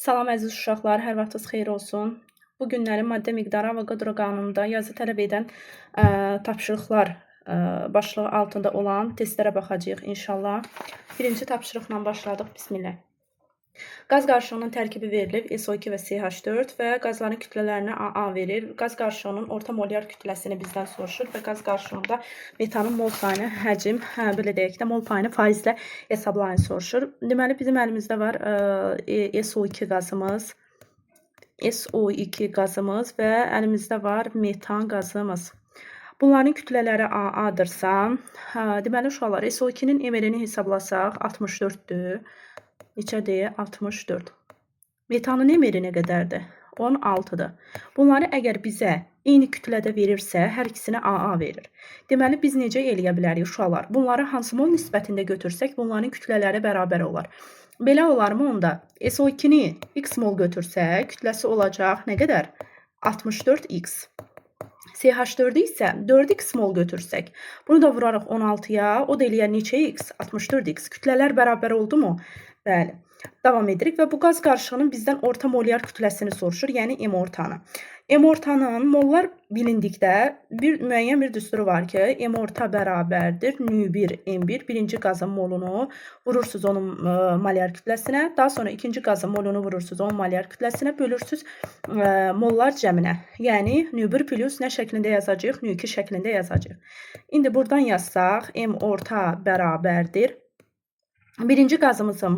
Salam əziz uşaqlar, hər vaxtınız xeyir olsun. Bu günlərin maddə miqdarı Avogadro qanununda yazı tələb edən tapşırıqlar başlığı altında olan testlərə baxacağıq inşallah. Birinci tapşırıqla başladıq. Bismillah. Qaz qarışığının tərkibi verilib SO2 və CH4 və qazların kütlələrinə AA verir. Qaz qarışığının orta molyar kütləsini bizdən soruşur və qaz qarışığında metanın mol sayını, həcm, belə deyək də, mol payını faizlə hesablayın soruşur. Deməli, bizim əlimizdə var SO2 qazımız, SO2 qazımız və əlimizdə var metan qazımız. Bunların kütlələri AA-dırsa, deməli uşaqlar, SO2-nin mR'ini hesablasaq 64-dür. Neçədir? 64. Metanın mR'i nə qədərdir? 16-dır. Bunları əgər bizə eyni kütlədə verirsə, hər ikisinə AA verir. Deməli, biz necə eləyə bilərik uşaqlar? Bunları hansı mol nisbətində götürsək, bunların kütlələri bərabər olar. Belə olarmı onda? SO2-ni x mol götürsək, kütləsi olacaq nə qədər? 64x. CH4-ü isə 4x mol götürsək, bunu da vurarıq 16-ya, o da eləyər neçə x? 64x. Kütlələr bərabər oldu mu? Bəli. Davam edirik və bu qaz qarışığının bizdən orta molyar kütləsini soruşur, yəni M ortanı. M ortanın mollar bilindikdə müəyyən bir düsturu var ki, M orta bərabərdir nü1 M1. Birinci qazın molunu vurursunuz onun molyar kütləsinə, daha sonra ikinci qazın molunu vurursunuz onun molyar kütləsinə, bölürsünüz mollar cəminə. Yəni nü1 plus nə şəklində yazacağıq? Nü2 şəklində yazacağıq. İndi buradan yazsaq, M orta bərabərdir. Birinci qazımızın,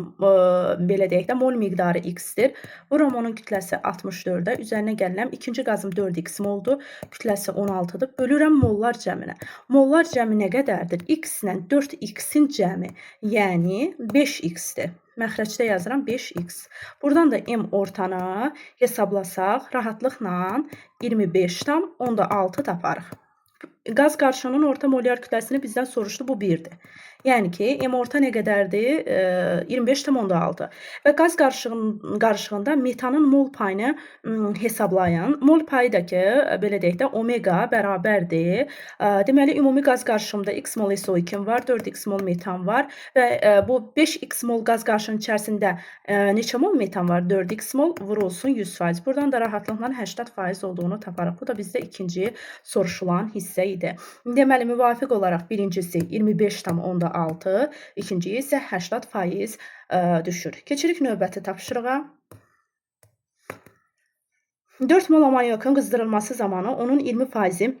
belə deyək də, mol miqdarı x-dir. Vuram onun kütləsi 64-də. Üzərinə gəlirəm. İkinci qazım 4x moldur. Kütləsi 16-dır. Bölürəm mollar cəminə. Mollar cəmi nə qədərdir? X ilə 4x-in cəmi, yəni 5x-dir. Məxrəcdə yazıram 5x. Buradan da M ortanı hesablasaq, rahatlıqla 25,6 taparıq. Qaz qarışığının orta molyar kütləsini bizdən soruşdu, bu 1-dir. Yəni ki, M orta nə qədərdir? 25,6. Və qaz qarışığında metanın mol payını hesablayın. Mol payı da ki, belə deyək də, omega bərabərdir. Deməli, ümumi qaz qarışığında x mol SO2 var, 4x mol metan var və bu 5x mol qaz qarışığının içərisində neçə mol metan var? 4x mol vurulsun 100%. Buradan da rahatlıqla 80% olduğunu taparıq. Bu da bizdə ikinci soruşulan hissə idi. Deməli, müvafiq olaraq birincisi 25,6, ikinciyi isə 80% düşür. Keçirik növbəti tapşırığa. 4 mol amonyakın qızdırılması zamanı onun 20%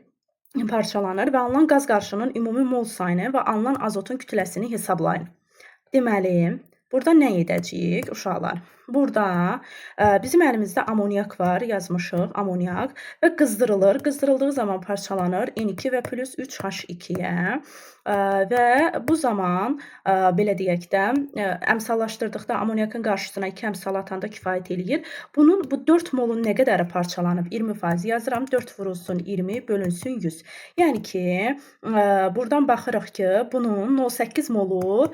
parçalanır və alınan qaz qarışığının ümumi mol sayını və alınan azotun kütləsini hesablayın. Deməli, burada nə edəcəyik uşaqlar? Burada bizim əlimizdə amonyak var, yazmışıq, amonyak və qızdırılır. Qızdırıldığı zaman parçalanır N2 və plus 3H2-yə və bu zaman, belə deyək də, əmsallaşdırdıqda amonyakın qarşısına 2 əmsal atanda kifayət eləyir. Bu 4 molun nə qədəri parçalanıb? 20% yazıram, 4 vurulsun 20, bölünsün 100. Yəni ki, buradan baxırıq ki, bunun 18 molu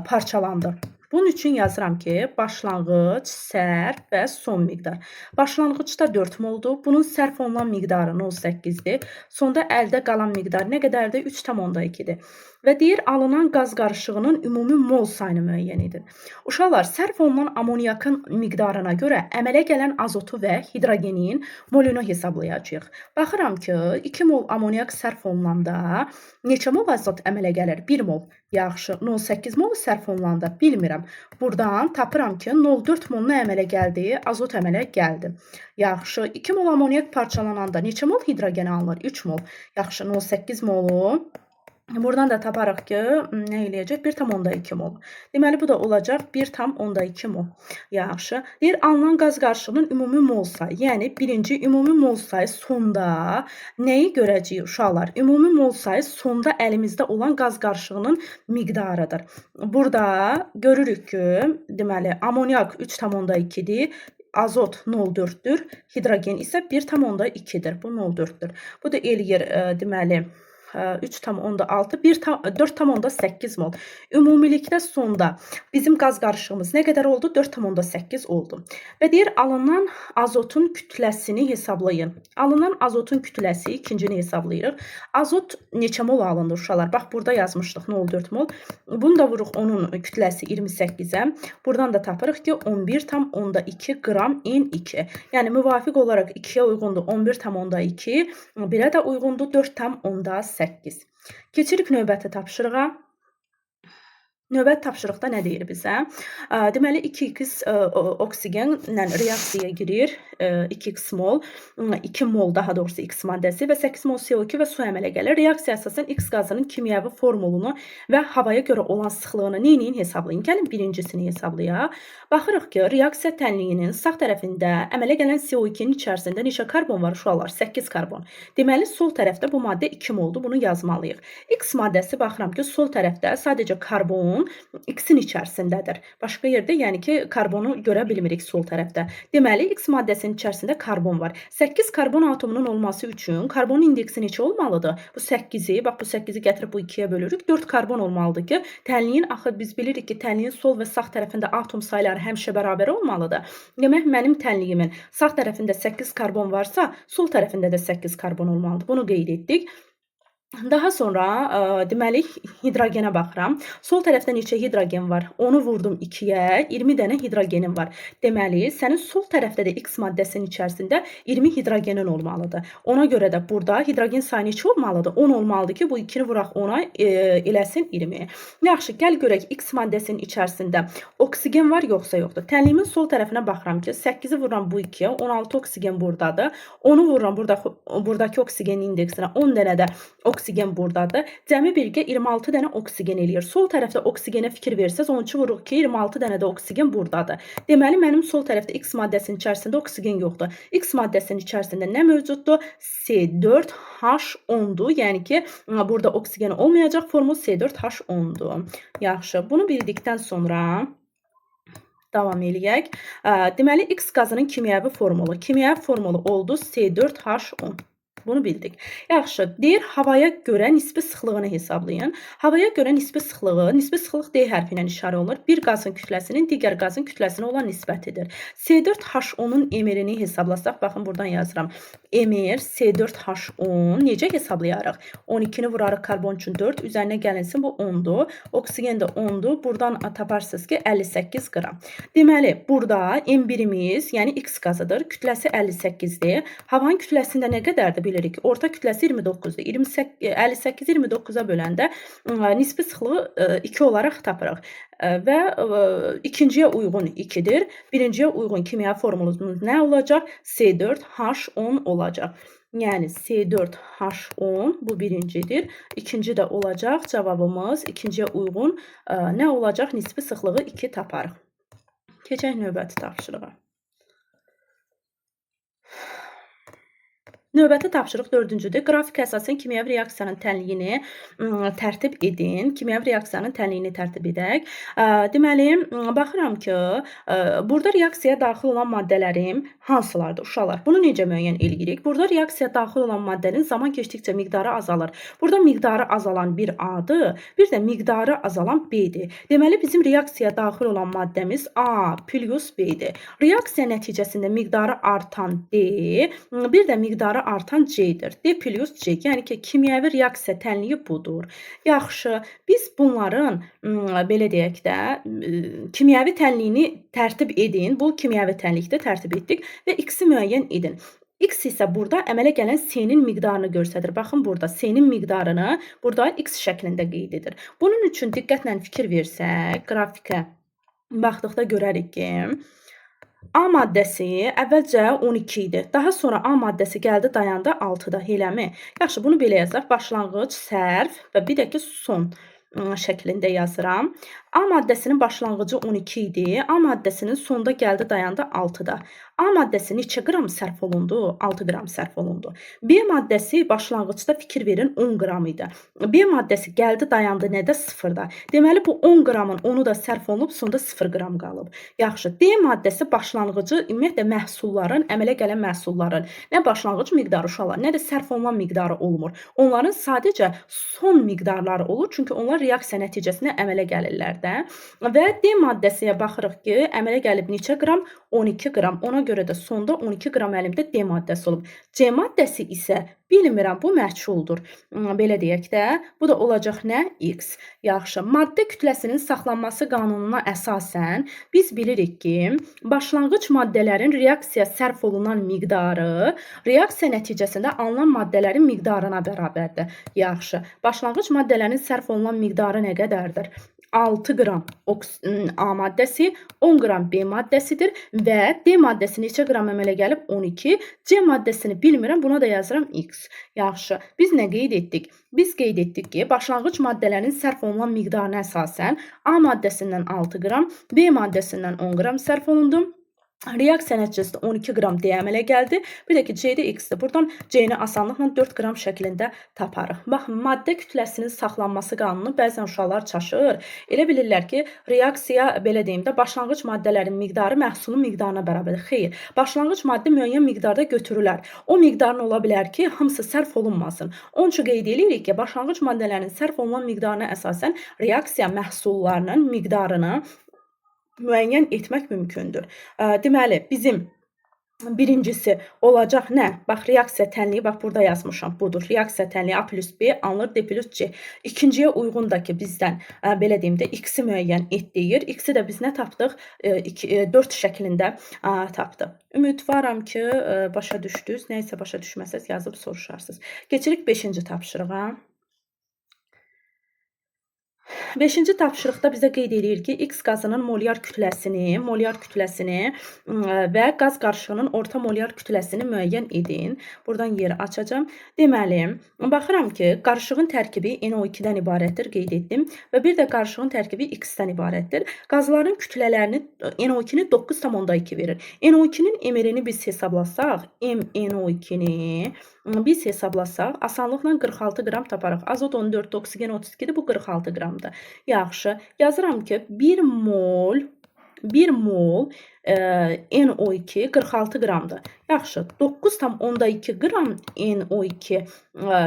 parçalandı. Bunun üçün yazıram ki, başlanğıc, sərf və son miqdar. Başlanğıcda 4 moldur. Bunun sərf olunan miqdarı 0,8-dir. Sonda əldə qalan miqdar nə qədərdir? 3,2-dir. Və deyir, alınan qaz qarışığının ümumi mol sayını müəyyən edin. Uşaqlar, sərf olunan amonyakın miqdarına görə əmələ gələn azotu və hidrogenin molunu hesablayacağıq. Baxıram ki, 2 mol amonyak sərf olunanda neçə mol azot əmələ gəlir? 1 mol. Yaxşı, 0,8 mol sərf olunanda bilmirəm. Buradan tapıram ki, 0,4 moluna əmələ gəldi, azot əmələ gəldi. Yaxşı, 2 mol amonyak parçalananda neçə mol hidrogen alınır? 3 mol. Yaxşı, 0,8 molu. Buradan da taparıq ki, nə eləyəcək? 1,2 mol. Deməli, bu da olacaq 1,2 mol. Yaxşı. Deyir, alınan qaz qarışığının ümumi mol sayı. Yəni, birinci ümumi mol sayı sonda nəyi görəcəyik uşaqlar? Ümumi mol sayı sonda əlimizdə olan qaz qarışığının miqdarıdır. Burada görürük ki, deməli, amonyak 3,2-dir. Azot 0,4-dür. Hidrogen isə 1,2-dir. Bu 0,4-dür. Bu da eləyir, deməli, 3,6, 4,8 mol. Ümumilikdə sonda bizim qaz qarışığımız nə qədər oldu? 4,8 oldu. Və deyir, alınan azotun kütləsini hesablayın. Alınan azotun kütləsi, ikincini hesablayırıq. Azot neçə mol alındı uşaqlar? Bax, burada yazmışdıq 0,4 mol. Bunu da vuruq onun kütləsi 28-ə. Buradan da tapırıq ki, 11,2 qram N2. Yəni, müvafiq olaraq 2-yə uyğundur 11,2, 1-ə də uyğundur 4,8. Keçirik növbəti tapşırığa. Növbəti tapşırıqda nə deyir bizə? Deməli, 2x oksigenlə reaksiyaya girir. 2x mol, 2 mol daha doğrusu x maddəsi və 8 mol CO2 və su əmələ gəlir. Reaksiya əsasən x qazının kimyəvi formulunu və havaya görə olan sıxlığını neyini hesablayın? Gəlin birincisini hesablayaq. Baxırıq ki, reaksiya tənliyinin sağ tərəfində əmələ gələn CO2-nin içərisində neçə karbon var uşaqlar? 8 karbon. Deməli, sol tərəfdə bu maddə 2 moldur. Bunu yazmalıyıq. X maddəsi baxıram ki, sol tərəfdə sadəcə karbon X-in içərisindədir. Başqa yerdə, yəni ki, karbonu görə bilmirik sol tərəfdə. Deməli, X maddəsinin içərisində karbon var. 8 karbon atomunun olması üçün karbonun indeksi neçə olmalıdır? Bu 8-i, bax bu 8-i gətirib bu 2-yə bölürük. 4 karbon olmalıdır ki, tənliyin, axı biz bilirik ki, tənliyin sol və sağ tərəfində atom sayları həmişə bərabər olmalıdır. Demək, mənim tənliyimin sağ tərəfində 8 karbon varsa, sol tərəfində də 8 karbon olmalıdır. Bunu qeyd etdik. Daha sonra deməli hidrogenə baxıram. Sol tərəfdə neçə hidrogen var? Onu vurdum 2-yə, 20 dənə hidrogenim var. Deməli, sənin sol tərəfdə də X maddəsinin içərisində 20 hidrogenin olmalıdır. Ona görə də burada hidrogen sayı neçə olmalıdır? 10 olmalıdır ki, bu 2-ni vuraq 10-a eləsin 20. Yaxşı, gəl görək X maddəsinin içərisində oksigen var yoxsa yoxdur? Tənliyimin sol tərəfinə baxıram ki, 8-i vururam bu 2-yə, 16 oksigen buradadır. Onu vururam buradakı oksigenin indeksinə, 10 dənə də oksigen buradadır. Cəmi birgə 26 dənə oksigen eləyir. Sol tərəfdə oksigenə fikir versəz, onun üçün vuruq ki, 26 dənə də oksigen buradadır. Deməli, mənim sol tərəfdə X maddəsinin içərisində oksigen yoxdur. X maddəsinin içərisində nə mövcuddur? C4H10-dur. Yəni ki, burada oksigen olmayacaq, formul C4H10-dur. Yaxşı, bunu bildikdən sonra davam eləyək. Deməli, X qazının kimyəvi formulu. Kimyəvi formulu oldu C4H10. Bunu bildik. Yaxşı, deyir, havaya görə nisbi sıxlığını hesablayın. Havaya görə nisbi sıxlıq D hərfi ilə işarə olunur. Bir qazın kütləsinin digər qazın kütləsinə olan nisbətidir. C4H10-un emirini hesablasaq, baxın, buradan yazıram. Emir C4H10 necə hesablayarıq? 12-ni vurarıq karbon üçün 4, üzərinə gəlinsin, bu 10-dur. Oksigen də 10-dur. Buradan taparsınız ki, 58 qram. Deməli, burada M1-imiz, yəni X qazıdır. Kütləsi 58-dir. Havanın kütləsində nə qədərdir? Bilirik. Orta kütləsi 29-dur. 58 29-a böləndə nisbi sıxlığı 2 olaraq tapırıq. Və ikinciyə uyğun 2-dir. Birinciyə uyğun kimya formulumuz nə olacaq? C4H10 olacaq. Yəni C4H10 bu birincidir. İkinci də olacaq. Cavabımız ikinciyə uyğun nə olacaq? Nisbi sıxlığı 2 taparıq. Keçək növbəti tapşırığa. Növbəti tapşırıq 4-cüdür. Qrafik əsasən kimyəvi reaksiyanın tənliyini tərtib edin. Kimyəvi reaksiyanın tənliyini tərtib edək. Deməli, baxıram ki, burada reaksiyaya daxil olan maddələrim hansılardır uşaqlar? Bunu necə müəyyən edirik? Burada reaksiyaya daxil olan maddənin zaman keçdikcə miqdarı azalır. Burada miqdarı azalan bir A-dır, bir də miqdarı azalan B-dir. Deməli, bizim reaksiyaya daxil olan maddəmiz A plus B-dir. Reaksiya nəticəsində miqdarı artan D, bir də miqdarı artan C-dir. D plus C. Yəni ki, kimyəvi reaksiya tənliyi budur. Yaxşı, biz bunların, belə deyək də, kimyəvi tənliyini tərtib edin. Bu kimyəvi tənlikdə tərtib etdik və X-i müəyyən edin. X isə burada əmələ gələn C-nin miqdarını göstərir. Baxın, burada C-nin miqdarını burada X şəklində qeyd edir. Bunun üçün diqqətlə fikir versək, qrafikə baxdıqda görərik ki, A maddəsi əvvəlcə 12 idi. Daha sonra A maddəsi gəldi, dayandı 6-da, eləmi? Yaxşı, bunu belə yazaq. Başlanğıc, sərf və bir də ki, son şəklində yazıram. A maddəsinin başlanğıcı 12 idi. A maddəsinin sonda gəldi dayandı 6-da. A maddəsi neçə qram sərf olundu? 6 qram sərf olundu. B maddəsi başlanğıcda fikir verin 10 qram idi. B maddəsi gəldi dayandı nədə? 0-da. Deməli bu 10 qramın 10-u da sərf olunub, sonda 0 qram qalıb. Yaxşı. D maddəsi başlanğıcı ümumiyyətlə məhsulların, əmələ gələn məhsulların nə başlanğıc miqdarı uşaqlar, nə də sərf olunan miqdarı olmur. Onların sadəcə son miqdarları olur, çünki onlar reaksiya nəticəsində əmələ gəlirlər də. Və D maddəsinə baxırıq ki, əmələ gəlib neçə qram? 12 qram. Ona görə də sonda 12 qram əlimdə D maddəsi olub. C maddəsi isə bilmirəm, bu məchuldur. Belə deyək də, bu da olacaq nə? X. Yaxşı. Maddə kütləsinin saxlanması qanununa əsasən biz bilirik ki, başlanğıc maddələrin reaksiya sərf olunan miqdarı reaksiya nəticəsində alınan maddələrin miqdarına bərabərdir. Yaxşı. Başlanğıc maddələrin sərf olunan miqdarı nə qədərdir? 6 qram A maddəsi, 10 qram B maddəsidir və D maddəsi neçə qram əmələ gəlib? 12. C maddəsini bilmirəm, buna da yazıram X. Yaxşı, biz nə qeyd etdik? Biz qeyd etdik ki, başlanğıc maddələrin sərf olunan miqdarına əsasən A maddəsindən 6 qram, B maddəsindən 10 qram sərf olundu. Reaksiya nəticəsində 12 qram D əmələ gəldi. Bir də ki, C-də X-dir. Buradan C-ni asanlıqla 4 qram şəklində taparıq. Baxın, maddə kütləsinin saxlanması qanunu bəzən uşaqlar çaşır. Elə bilirlər ki, reaksiya, belə deyim də, başlanğıc maddələrin miqdarı məhsulun miqdarına bərabərdir. Xeyr, başlanğıc maddə müəyyən miqdarda götürülər. O miqdarın ola bilər ki, hamısı sərf olunmasın. Onun üçün qeyd edirik ki, başlanğıc maddələrin sərf olunan miqdarına əsasən reaksiya məhsullarının miqdarını müəyyən etmək mümkündür. Deməli, bizim birincisi olacaq nə? Bax, reaksiya tənliyi, bax, burada yazmışam, budur. Reaksiya tənliyi A plus B alınır D plus C. İkinciyə uyğun da ki, bizdən, belə deyim də, X-i müəyyən et deyir. X-i də biz nə tapdıq? 4 şəklində tapdıq. Ümidvaram ki, başa düşdünüz. Nə isə başa düşməsəz yazıb soruşarsınız. Keçirik 5-ci tapşırığa. 5-ci tapşırıqda bizə qeyd edir ki, X qazının molyar kütləsini və qaz qarışığının orta molyar kütləsini müəyyən edin. Buradan yeri açacağım. Deməli, baxıram ki, qarışığın tərkibi NO2-dən ibarətdir, qeyd etdim. Və bir də qarışığın tərkibi X-dən ibarətdir. Qazların kütlələrini NO2-ni 9,2 verir. NO2-nin emirini biz hesablasaq, MNO2-ni biz hesablasaq, asanlıqla 46 qram taparıq. Azot 14, oksigen 32-dir, bu 46 qramdır. Yaxşı, yazıram ki, 1 mol NO2 46 qramdır. Yaxşı, 9,2 qram NO2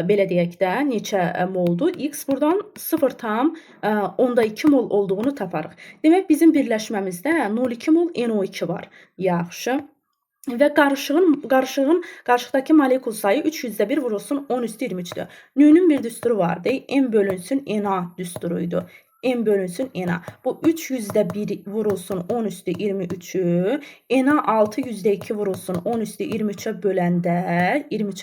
belə deyək də, neçə moldur? X buradan 0,2 mol olduğunu taparıq. Demək, bizim birləşməmizdə 0,2 mol NO2 var. Yaxşı. Və qarışıqdakı molekul sayı 3/1 vurulsun 10 üstü 23'dür. Nü'nün bir düsturu vardı. M bölünsün NA düsturuydu. M bölünsün NA. Bu 3/1 vurulsun 10 üstü 23'ü. NA 6/2 vurulsun 10 üstü 23'e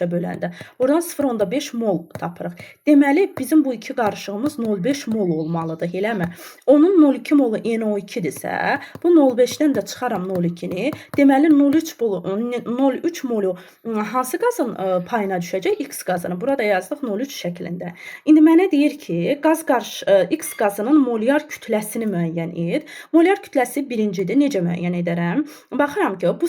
böləndə. Buradan 0,5 mol tapırıq. Deməli, bizim bu iki qarışığımız 0,5 mol olmalıdır, eləmi? Onun 0,2 molu NO2-dirsə, bu 0,5-dən də çıxaram 0,2-ni. Deməli, 0,3 molu hansı qazın payına düşəcək? X qazının. Burada yazdıq 0,3 şəklində. İndi mənə deyir ki, X qazının molyar kütləsini müəyyən et. Molyar kütləsi birincidir. Necə müəyyən edərəm? Baxıram ki, bu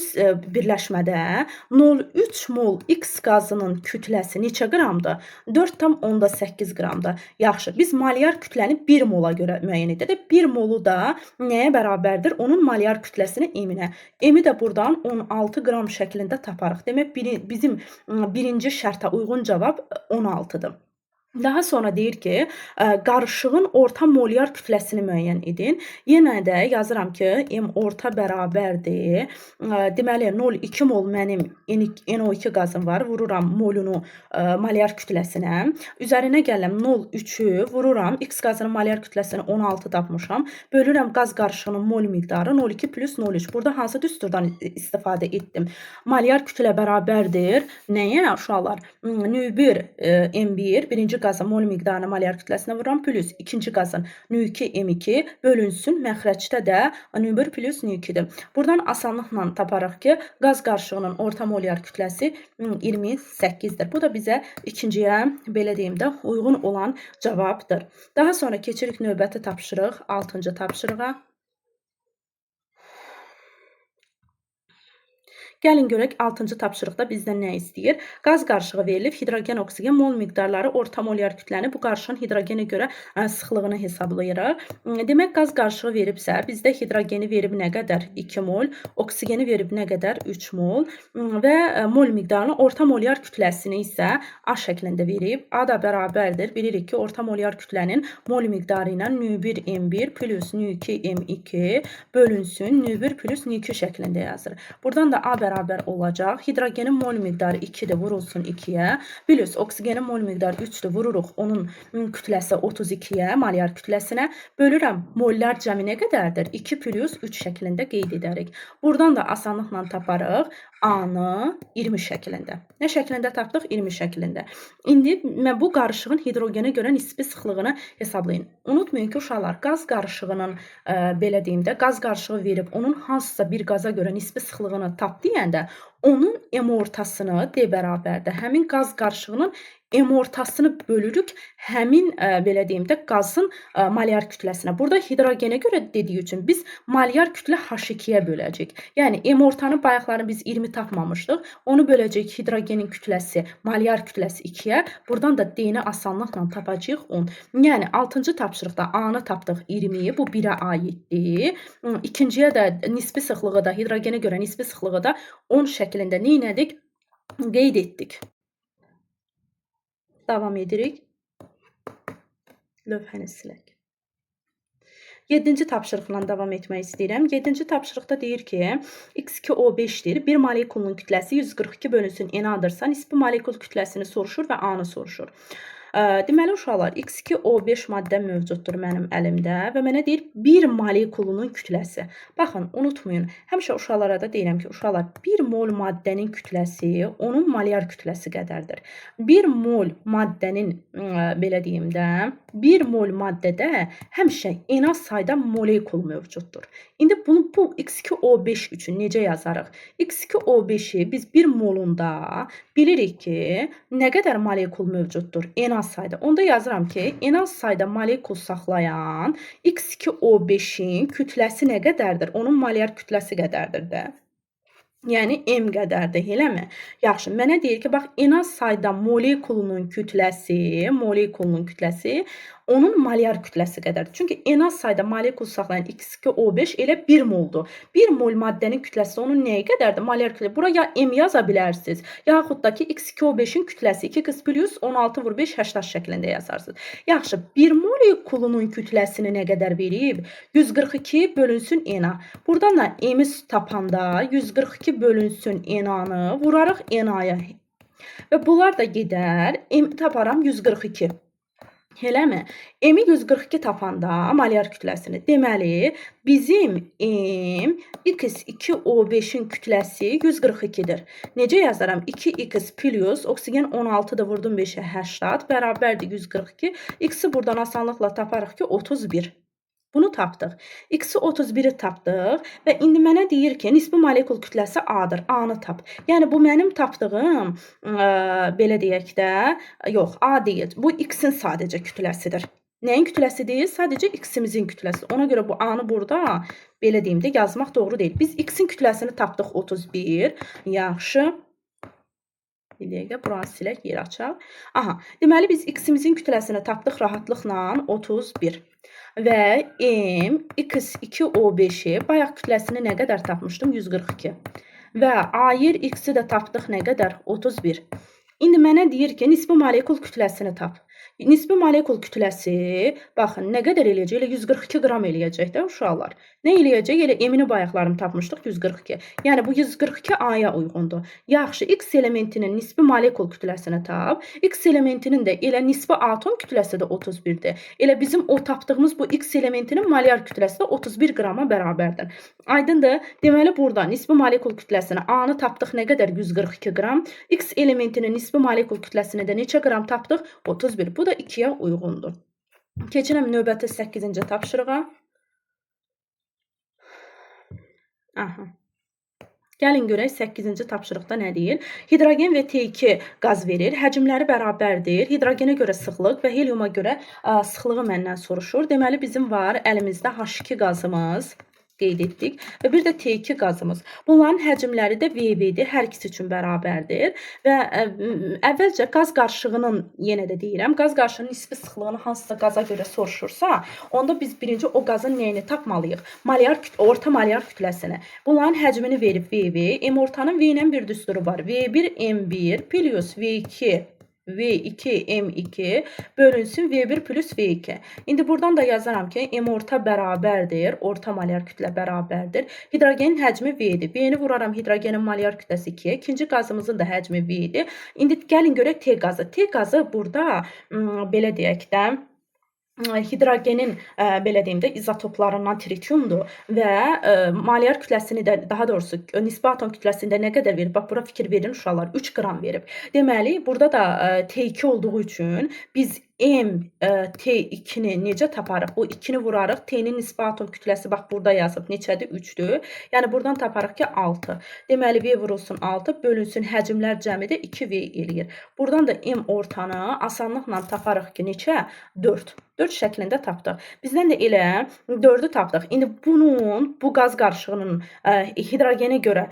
birləşmədə 0,3 mol X qazının kütləsi neçə qramdır? 4,8 qramdır. Yaxşı, biz molyar kütləni 1 mola görə müəyyən edək. 1 molu da nəyə bərabərdir? Onun molyar kütləsini M-nə. M-i də buradan 16 qram şəklində taparıq. Demək, bizim birinci şərtə uyğun cavab 16-dır. Daha sonra deyir ki, qarışığın orta molyar kütləsini müəyyən edin. Yenə də yazıram ki, M orta bərabərdir. Deməli, 0,2 mol mənim NO2 qazım var. Vururam molunu molyar kütləsinə. Üzərinə gələm 0,3'ü vururam. X qazının molyar kütləsini 16 tapmışam. Bölürəm qaz qarışığının mol miqdarı 0,2 plus 0,3. Burada hansı düsturdan istifadə etdim? Molyar kütlə bərabərdir. Nəyə uşaqlar? Nü1 M1, birinci qazın mol miqdarını molyar kütləsinə vururam, plus ikinci qazın NÜ2 M2 bölünsün məxrəcdə də NÜ1 plus NÜ2-dir. Buradan asanlıqla taparıq ki, qaz qarışığının orta molyar kütləsi 28-dir. Bu da bizə ikinciyə, belə deyim də, uyğun olan cavabdır. Daha sonra keçirik növbəti tapşırıq, 6-cı tapşırığa. Gəlin görək 6-cı tapşırıqda bizdən nə istəyir? Qaz qarışığı verilib, hidrogen, oksigen mol miqdarları orta molyar kütləni bu qarışığın hidrogenə görə sıxlığını hesablayırıq. Demək, qaz qarışığı veribsə, bizdə hidrogeni verib nə qədər? 2 mol, oksigeni verib nə qədər? 3 mol və mol miqdarını orta molyar kütləsini isə A şəklində verib. A da bərabərdir. Bilirik ki, orta molyar kütlənin mol miqdarı ilə NÜ1 M1 plus NÜ2 M2 bölünsün NÜ1 plus NÜ2 şəklində yazır. Buradan da A bərabər olacaq. Hidrogenin mol miqdarı 2-dir, vurulsun 2-yə. Plus oksigenin mol miqdarı 3-dür, vururuq onun kütləsi 32-yə, molyar kütləsinə. Bölürəm, mollar cəmi nə qədərdir? 2 plus 3 şəklində qeyd edərik. Buradan da asanlıqla taparıq. A-nı 20 şəklində. Nə şəklində tapdıq? 20 şəklində. İndi bu qarışığın hidrogenə görə nisbi sıxlığını hesablayın. Unutmayın ki, uşaqlar, qaz qarışığının, belə deyim də, qaz qarışığı verib, onun hansısa bir qaza görə nisbi sıxlığını tap deyəndə, onun M ortasını D bərabərdir. Həmin qaz qarışığının M ortasını bölürük həmin, belə deyim də, qazın molyar kütləsinə. Burada hidrogenə görə dediyi üçün biz molyar kütlə H2-yə böləcək. Yəni, M ortanın bayaqlarını biz 20 tapmamışdıq. Onu böləcək hidrogenin kütləsi, molyar kütləsi 2-yə. Buradan da D-ni asanlıqla tapacağıq 10. Yəni, 6-cı tapşırıqda A-nı tapdıq 20-yi, bu 1-ə aiddir. İkinciyə də nisbi sıxlığı da, hidrogenə görə nisbi sıxlığı da 10 şəklində neynədik? Qeyd etdik. Davam edirik. Lövhəni silək. 7-ci tapşırıqla davam etmək istəyirəm. 7-ci tapşırıqda deyir ki, X2O5-dir. Bir molekulun kütləsi 142 bölünsün NA-dırsa, nisbi molekul kütləsini soruşur və A-nı soruşur. Deməli, uşaqlar, X2O5 maddə mövcuddur mənim əlimdə və mənə deyir, bir molekulunun kütləsi. Baxın, unutmayın, həmişə uşaqlara da deyirəm ki, uşaqlar, 1 mol maddənin kütləsi onun molyar kütləsi qədərdir. 1 mol maddənin, belə deyim də, 1 mol maddədə həmişə en az sayda molekul mövcuddur. İndi bunu bu X2O5 üçün necə yazarıq? X2O5-i biz 1 molunda bilirik ki, nə qədər molekul mövcuddur? En az sayda. Onda yazıram ki, en az sayda molekul saxlayan X2O5-in kütləsi nə qədərdir? Onun molyar kütləsi qədərdir də. Yəni, M qədərdir, eləmi? Yaxşı, mənə deyir ki, bax, en az sayda molekulunun kütləsi, onun molyar kütləsi qədərdir. Çünki en az sayda molekul saxlayan X2O5 elə 1 moldur. 1 mol maddənin kütləsi onun nəyi qədərdir? Molyar kütləsi. Buraya M yaza bilərsiniz. Yaxud da ki, X2O5-in kütləsi 2x plus 16 vur 5 80 şəklində yazarsınız. Yaxşı, 1 molekulunun kütləsini nə qədər verib? 142 bölünsün NA. Buradan da M-i tapanda 142 bölünsün NA-nı vurarıq NA-ya. Və bunlar da gedər. M taparam 142. Eləmi? M-i 142 tapanda molyar kütləsini. Deməli, bizim M X2O5-in kütləsi 142-dir. Necə yazaram? 2x plus oksigen 16-da vurdum 5-ə 80 bərabərdir 142. X-i buradan asanlıqla taparıq ki, 31. Bunu tapdıq. X-i 31-i tapdıq və indi mənə deyir ki, nisbi molekul kütləsi A-dır. A-nı tap. Yəni, bu mənim tapdığım, belə deyək də, yox, A deyil. Bu X-in sadəcə kütləsidir. Nəyin kütləsi deyil? Sadəcə X-imizin kütləsi. Ona görə bu A-nı burada, belə deyim də, yazmaq doğru deyil. Biz X-in kütləsini tapdıq 31. Yaxşı. Bir dəqiqə, buranı silək, yer açaq. Aha, deməli, biz X-imizin kütləsini tapdıq rahatlıqla 31. Və M X2O5-i bayaq kütləsini nə qədər tapmışdım? 142. Və ayır X-i də tapdıq nə qədər? 31. İndi mənə deyir ki, nisbi molekul kütləsini tap. Nisbi molekul kütləsi, baxın, nə qədər eləyəcək? Elə 142 qram eləyəcək də uşaqlar. Nə eləyəcək? Elə M-ini bayaqlarını tapmışdıq 142. Yəni, bu 142 A-ya uyğundur. Yaxşı, X elementinin nisbi molekul kütləsini tap. X elementinin də elə nisbi atom kütləsi də 31-dir. Elə bizim o tapdığımız bu X elementinin molyar kütləsi də 31 qrama bərabərdir. Aydındır? Deməli, burada nisbi molekul kütləsini A-nı tapdıq nə qədər? 142 qram. X elementinin nisbi molekul kütləsini də neçə qram tapdıq? 31. 1. Bu da 2-yə uyğundur. Keçirəm növbəti 8-ci tapşırığa. Aha. Gəlin görək 8-ci tapşırıqda nə deyir? Hidrogen və T2 qaz verir. Həcmləri bərabərdir. Hidrogenə görə sıxlıq və helyuma görə sıxlığı məndən soruşur. Deməli bizim var əlimizdə H2 qazımız qeyd etdik və bir də T2 qazımız. Bunların həcmləri də VV-dir. Hər ikisi üçün bərabərdir və əvvəlcə qaz qarışığının, yenə də deyirəm, qaz qarışığının nisbi sıxlığını hansısa qaza görə soruşursa, onda biz birinci o qazın nəyini tapmalıyıq? Orta molyar kütləsini. Bunların həcmini verib VV, M ortanın V ilə bir düsturu var. V1 M1 plus V2 M2 bölünsün V1 plus V2. İndi buradan da yazaram ki, M orta bərabərdir, orta molyar kütlə bərabərdir. Hidrogenin həcmi V-dir. V-ni vuraram hidrogenin molyar kütləsi 2-yə. İkinci qazımızın da həcmi V-dir. İndi gəlin görək T qazı. T qazı burada belə deyək də, hidrogenin belə deyim də izotoplarından trityumdur və molyar kütləsini də, daha doğrusu nisbi atom kütləsində nə qədər verib? Bax bura fikir verin uşaqlar, 3 qram verib. Deməli burada da T2 olduğu üçün biz T2-ni necə taparıq? Bu 2-ni vurarıq. T-nin nisbi atom kütləsi bax burada yazıb neçədir? 3-dür. Yəni buradan taparıq ki 6. Deməli V vurulsun 6 bölünsün həcmlər cəmi də 2V eləyir. Buradan da M ortanı asanlıqla taparıq ki neçə? 4. 4 şəklində tapdıq. Bizdən də elə 4-ü tapdıq. İndi bu qaz qarışığının hidrogenə görə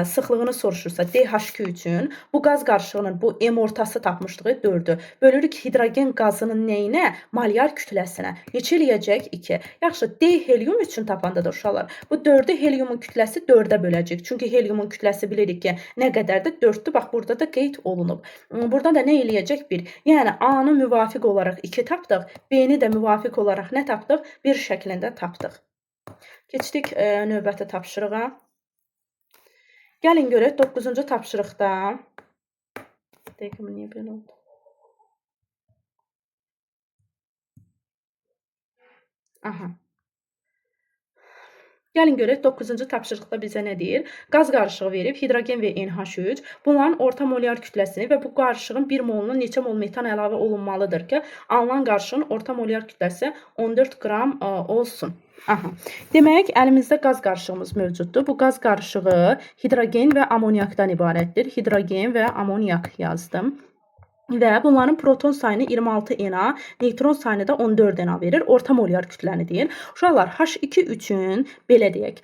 sıxlığını soruşursa DH2 üçün bu qaz qarışığının bu M ortası tapmışdığı 4-ü. Bölürük hidrogen qazının nəyinə? Molyar kütləsinə. Neçə eləyəcək? 2. Yaxşı, D helyum üçün tapanda da uşaqlar. Bu 4-ü helyumun kütləsi 4-ə böləcək. Çünki helyumun kütləsi bilirik ki, nə qədərdir? 4-dür. Bax burada da qeyd olunub. Burada da nə eləyəcək? 1. Yəni A-nı müvafiq olaraq 2 tapdıq. B-ni də müvafiq olaraq nə tapdıq? 1 şəklində tapdıq. Keçdik növbəti tapşırığa. Gəlin görək 9-cu tapşırıqda. Dəqiqə niyə belə oldu? Aha. Gəlin görək 9-cu tapşırıqda bizə nə deyir? Qaz qarışığı verib, hidrogen və NH3. Bunların orta molyar kütləsini və bu qarışığın 1 moluna neçə mol metan əlavə olunmalıdır ki, alınan qarışığın orta molyar kütləsi 14 qram olsun. Aha. Demək, əlimizdə qaz qarışığımız mövcuddur. Bu qaz qarışığı hidrogen və amoniakdan ibarətdir. Hidrogen və amoniak yazdım. Və bunların proton sayını 26 Na, neytron sayını da 14 Na verir. Orta molyar kütləni deyir. Uşaqlar, H2 üçün belə deyək.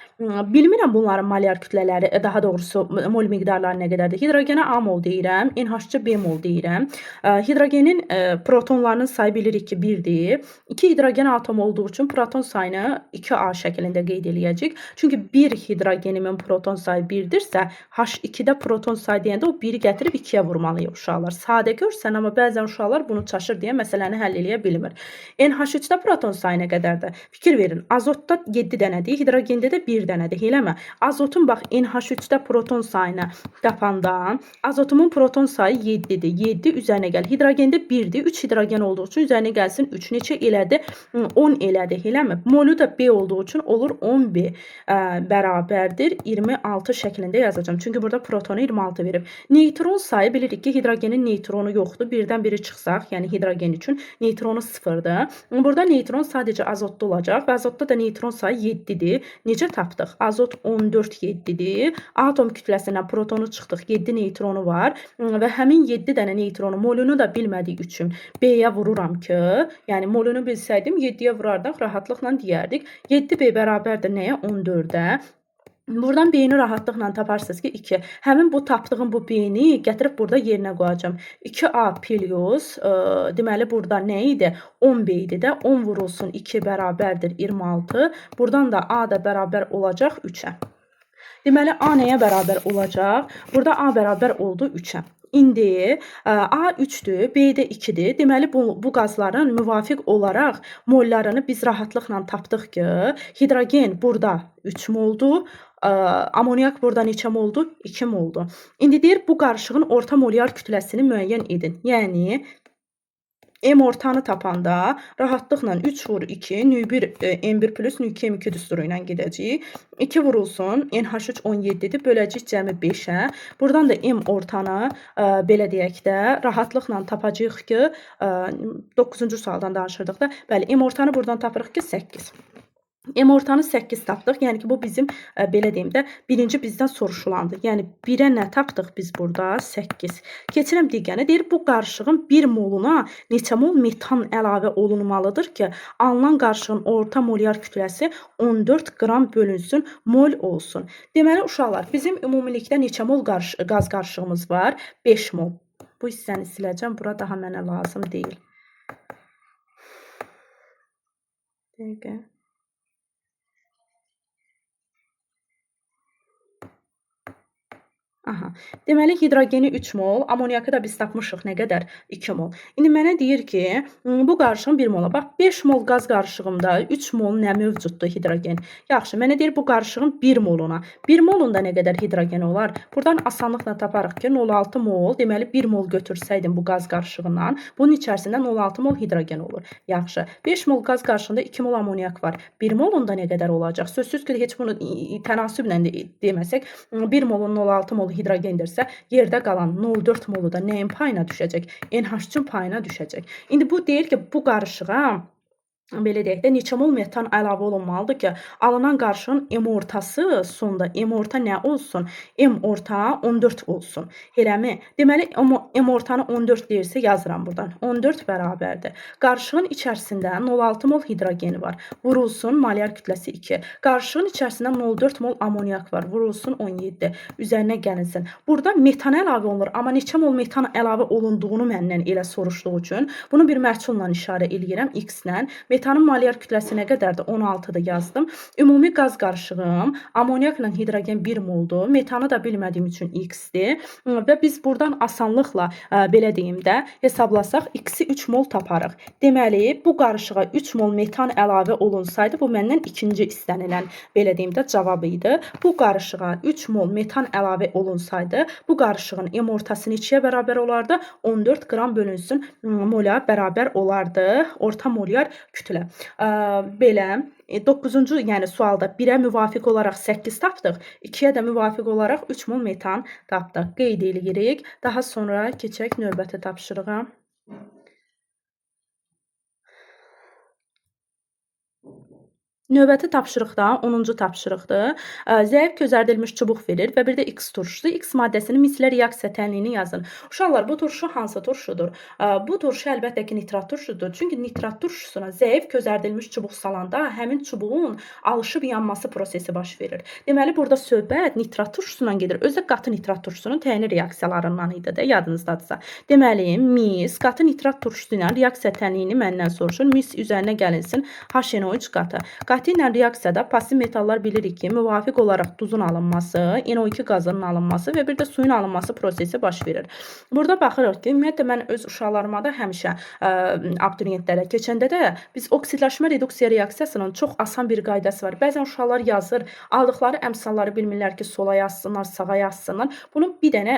Bilmirəm bunların molyar kütlələri, daha doğrusu mol miqdarları nə qədərdir. Hidrogenə A mol deyirəm, NH3 B mol deyirəm. Hidrogenin protonlarının sayı bilirik ki 1-dir. 2 hidrogen atom olduğu üçün proton sayını 2A şəklində qeyd eləyəcək. Çünki 1 hidrogenimin proton sayı 1-dirsə, H2-də proton sayı deyəndə o 1-i gətirib 2-yə vurmalıyıq uşaqlar. Sadə görsən, amma bəzən uşaqlar bunu çaşır deyə məsələni həll eləyə bilmir. NH3-də proton sayı nə qədərdir? Fikir verin. Azotda 7 dənədir, hidrogende də 1 dənədir. Eləmə. Azotun bax NH3-də proton sayını tapanda, azotumun proton sayı 7-dir. 7 üzərinə gəl. Hidrogende 1-dir. 3 hidrogen olduğu üçün üzərinə gəlsin 3. Neçə elədi? 10 elədi. Eləmə. Molu da B olduğu üçün olur 10B bərabərdir 26 şəklində yazacağım. Çünki burada protonu 26 verib. Neytron sayı bilirik ki, hidrogenin neytronu yoxdur. Birdən biri çıxsaq, yəni hidrogen üçün neytronu 0-dır. Burada neytron sadəcə azotda olacaq və azotda da neytron sayı 7-dir. Necə tapdıq? Azot 14 7-dir. Atom kütləsindən protonu çıxdıq. 7 neytronu var və həmin 7 dənə neytronu molunu da bilmədik üçün B-yə vururam ki, yəni molunu bilsəydim 7-yə vurardıq, rahatlıqla deyərdik. 7B bərabərdir nəyə? 14-ə. Buradan B-ni rahatlıqla taparsınız ki 2. Həmin bu tapdığım bu B-ni gətirib burada yerinə qoyacağım. 2A plus, deməli burada nə idi? 10B idi də. 10 vurulsun 2 bərabərdir 26. Buradan da A da bərabər olacaq 3-ə. Deməli A nəyə bərabər olacaq? Burada A bərabər oldu 3-ə. İndi A 3-dür, B də 2-dir. Deməli bu qazların müvafiq olaraq mollarını biz rahatlıqla tapdıq ki, hidrogen burada 3 moldur. Amoniak burada neçə moldu? 2 moldu. İndi deyir bu qarışığın orta molyar kütləsini müəyyən edin. Yəni M ortanı tapanda rahatlıqla 3 vur 2 nü1 M1 plus nü2 M2 düsturu ilə gedəcəyik. 2 vurulsun NH3 17-dir. Böləcəyik cəmi 5-ə. Buradan da M ortanı belə deyək də rahatlıqla tapacağıq ki 9-cu sualdan danışırdıq da. Bəli, M ortanı buradan tapırıq ki 8. M ortanı 8 tapdıq. Yəni ki, bu bizim belə deyim də, birinci bizdən soruşulandı. Yəni 1-ə nə tapdıq biz burada? 8. Keçirəm digərinə. Deyir, bu qarışığın 1 moluna neçə mol metan əlavə olunmalıdır ki, alınan qarışığın orta molyar kütləsi 14 qram bölünsün, mol olsun. Deməli, uşaqlar, bizim ümumilikdə neçə mol qaz qarışığımız var? 5 mol. Bu hissəni siləcəm. Bura daha mənə lazım deyil. Dəqiqə. Aha. Deməli, hidrogeni 3 mol, amoniakı da biz tapmışıq nə qədər? 2 mol. İndi mənə deyir ki, bu qarışığın 1 mola. Bax, 5 mol qaz qarışığımda 3 mol nə mövcuddur hidrogen? Yaxşı, mənə deyir bu qarışığın 1 moluna. 1 molunda nə qədər hidrogen olar? Buradan asanlıqla taparıq ki, 0,6 mol, deməli 1 mol götürsəydim bu qaz qarışığından, bunun içərisində 0,6 mol hidrogen olur. Yaxşı, 5 mol qaz qarışığında 2 mol amoniak var. 1 molunda nə qədər olacaq? Sözsüz ki, heç bunu tənasüblə deməsək, 1 molun 0,6 mol hidrogendirsə, yerdə qalan 0,4 molu da nəyin payına düşəcək? NH3-ün payına düşəcək. İndi bu deyir ki, bu qarışığa belə deyək də, neçə mol metan əlavə olunmalıdır ki, alınan qarışığın M ortası sonda M orta nə olsun? M orta 14 olsun. Eləmi? Deməli, M ortanı 14 deyirsə yazıram buradan. 14 bərabərdir. Qarışığın içərisində 0,6 mol hidrogeni var. Vurulsun, molyar kütləsi 2. Qarışığın içərisində 0,4 mol amoniak var. Vurulsun 17. Üzərinə gəlinsin. Burada metan əlavə olunur. Amma neçə mol metan əlavə olunduğunu məndən elə soruşduğu üçün bunu bir məhsulla işarə eləyirəm. X-lə. Metanın molyar kütləsi nə qədərdir? 16-da yazdım. Ümumi qaz qarışığım amoniakla hidrogen 1 moldur. Metanı da bilmədiyim üçün X-dir. Və biz buradan asanlıqla belə deyim də hesablasaq X-i 3 mol taparıq. Deməli, bu qarışığa 3 mol metan əlavə olunsaydı, bu məndən ikinci istənilən belə deyim də cavab idi. Bu qarışığa 3 mol metan əlavə olunsaydı, bu qarışığın M ortası neçəyə bərabər olardı? 14 qram bölünsün mola bərabər olardı. Orta molyar kütlə. Belə 9-cu, yəni sualda 1-ə müvafiq olaraq 8 tapdıq, 2-yə də müvafiq olaraq 3 mol metan tapdıq. Qeyd edirik. Daha sonra keçək növbəti tapşırığa. Növbəti tapşırıqda 10-cu tapşırıqdır. Zəif közərdilmiş çubuq verir və bir də X turşusu. X maddəsinin mislə reaksiya tənliyini yazın. Uşaqlar, bu turşu hansı turşudur? Bu turşu əlbəttə ki, nitrat turşudur. Çünki nitrat turşusuna zəif közərdilmiş çubuq salanda həmin çubuğun alışıb yanması prosesi baş verir. Deməli, burada söhbət nitrat turşusundan gedir. Özü qatı nitrat turşusunun təyini reaksiyalarından idi də, yadınızdadırsa. Deməli, mis qatı nitrat turşusu ilə reaksiya tənliyini məndən soruşur. Mis üzərinə gəlinsin HNO3 qatı. Qatı ilə reaksiyada pasiv metallar bilirik ki, müvafiq olaraq duzun alınması, NO2 qazının alınması və bir də suyun alınması prosesi baş verir. Burada baxırıq ki, ümumiyyətlə mən öz uşaqlarıma da həmişə abituriyentlərə keçəndə də biz oksidləşmə reduksiya reaksiyasının çox asan bir qaydası var. Bəzən uşaqlar yazır, aldıqları əmsalları bilmirlər ki, sola yazsınlar, sağa yazsınlar. Bunun bir dənə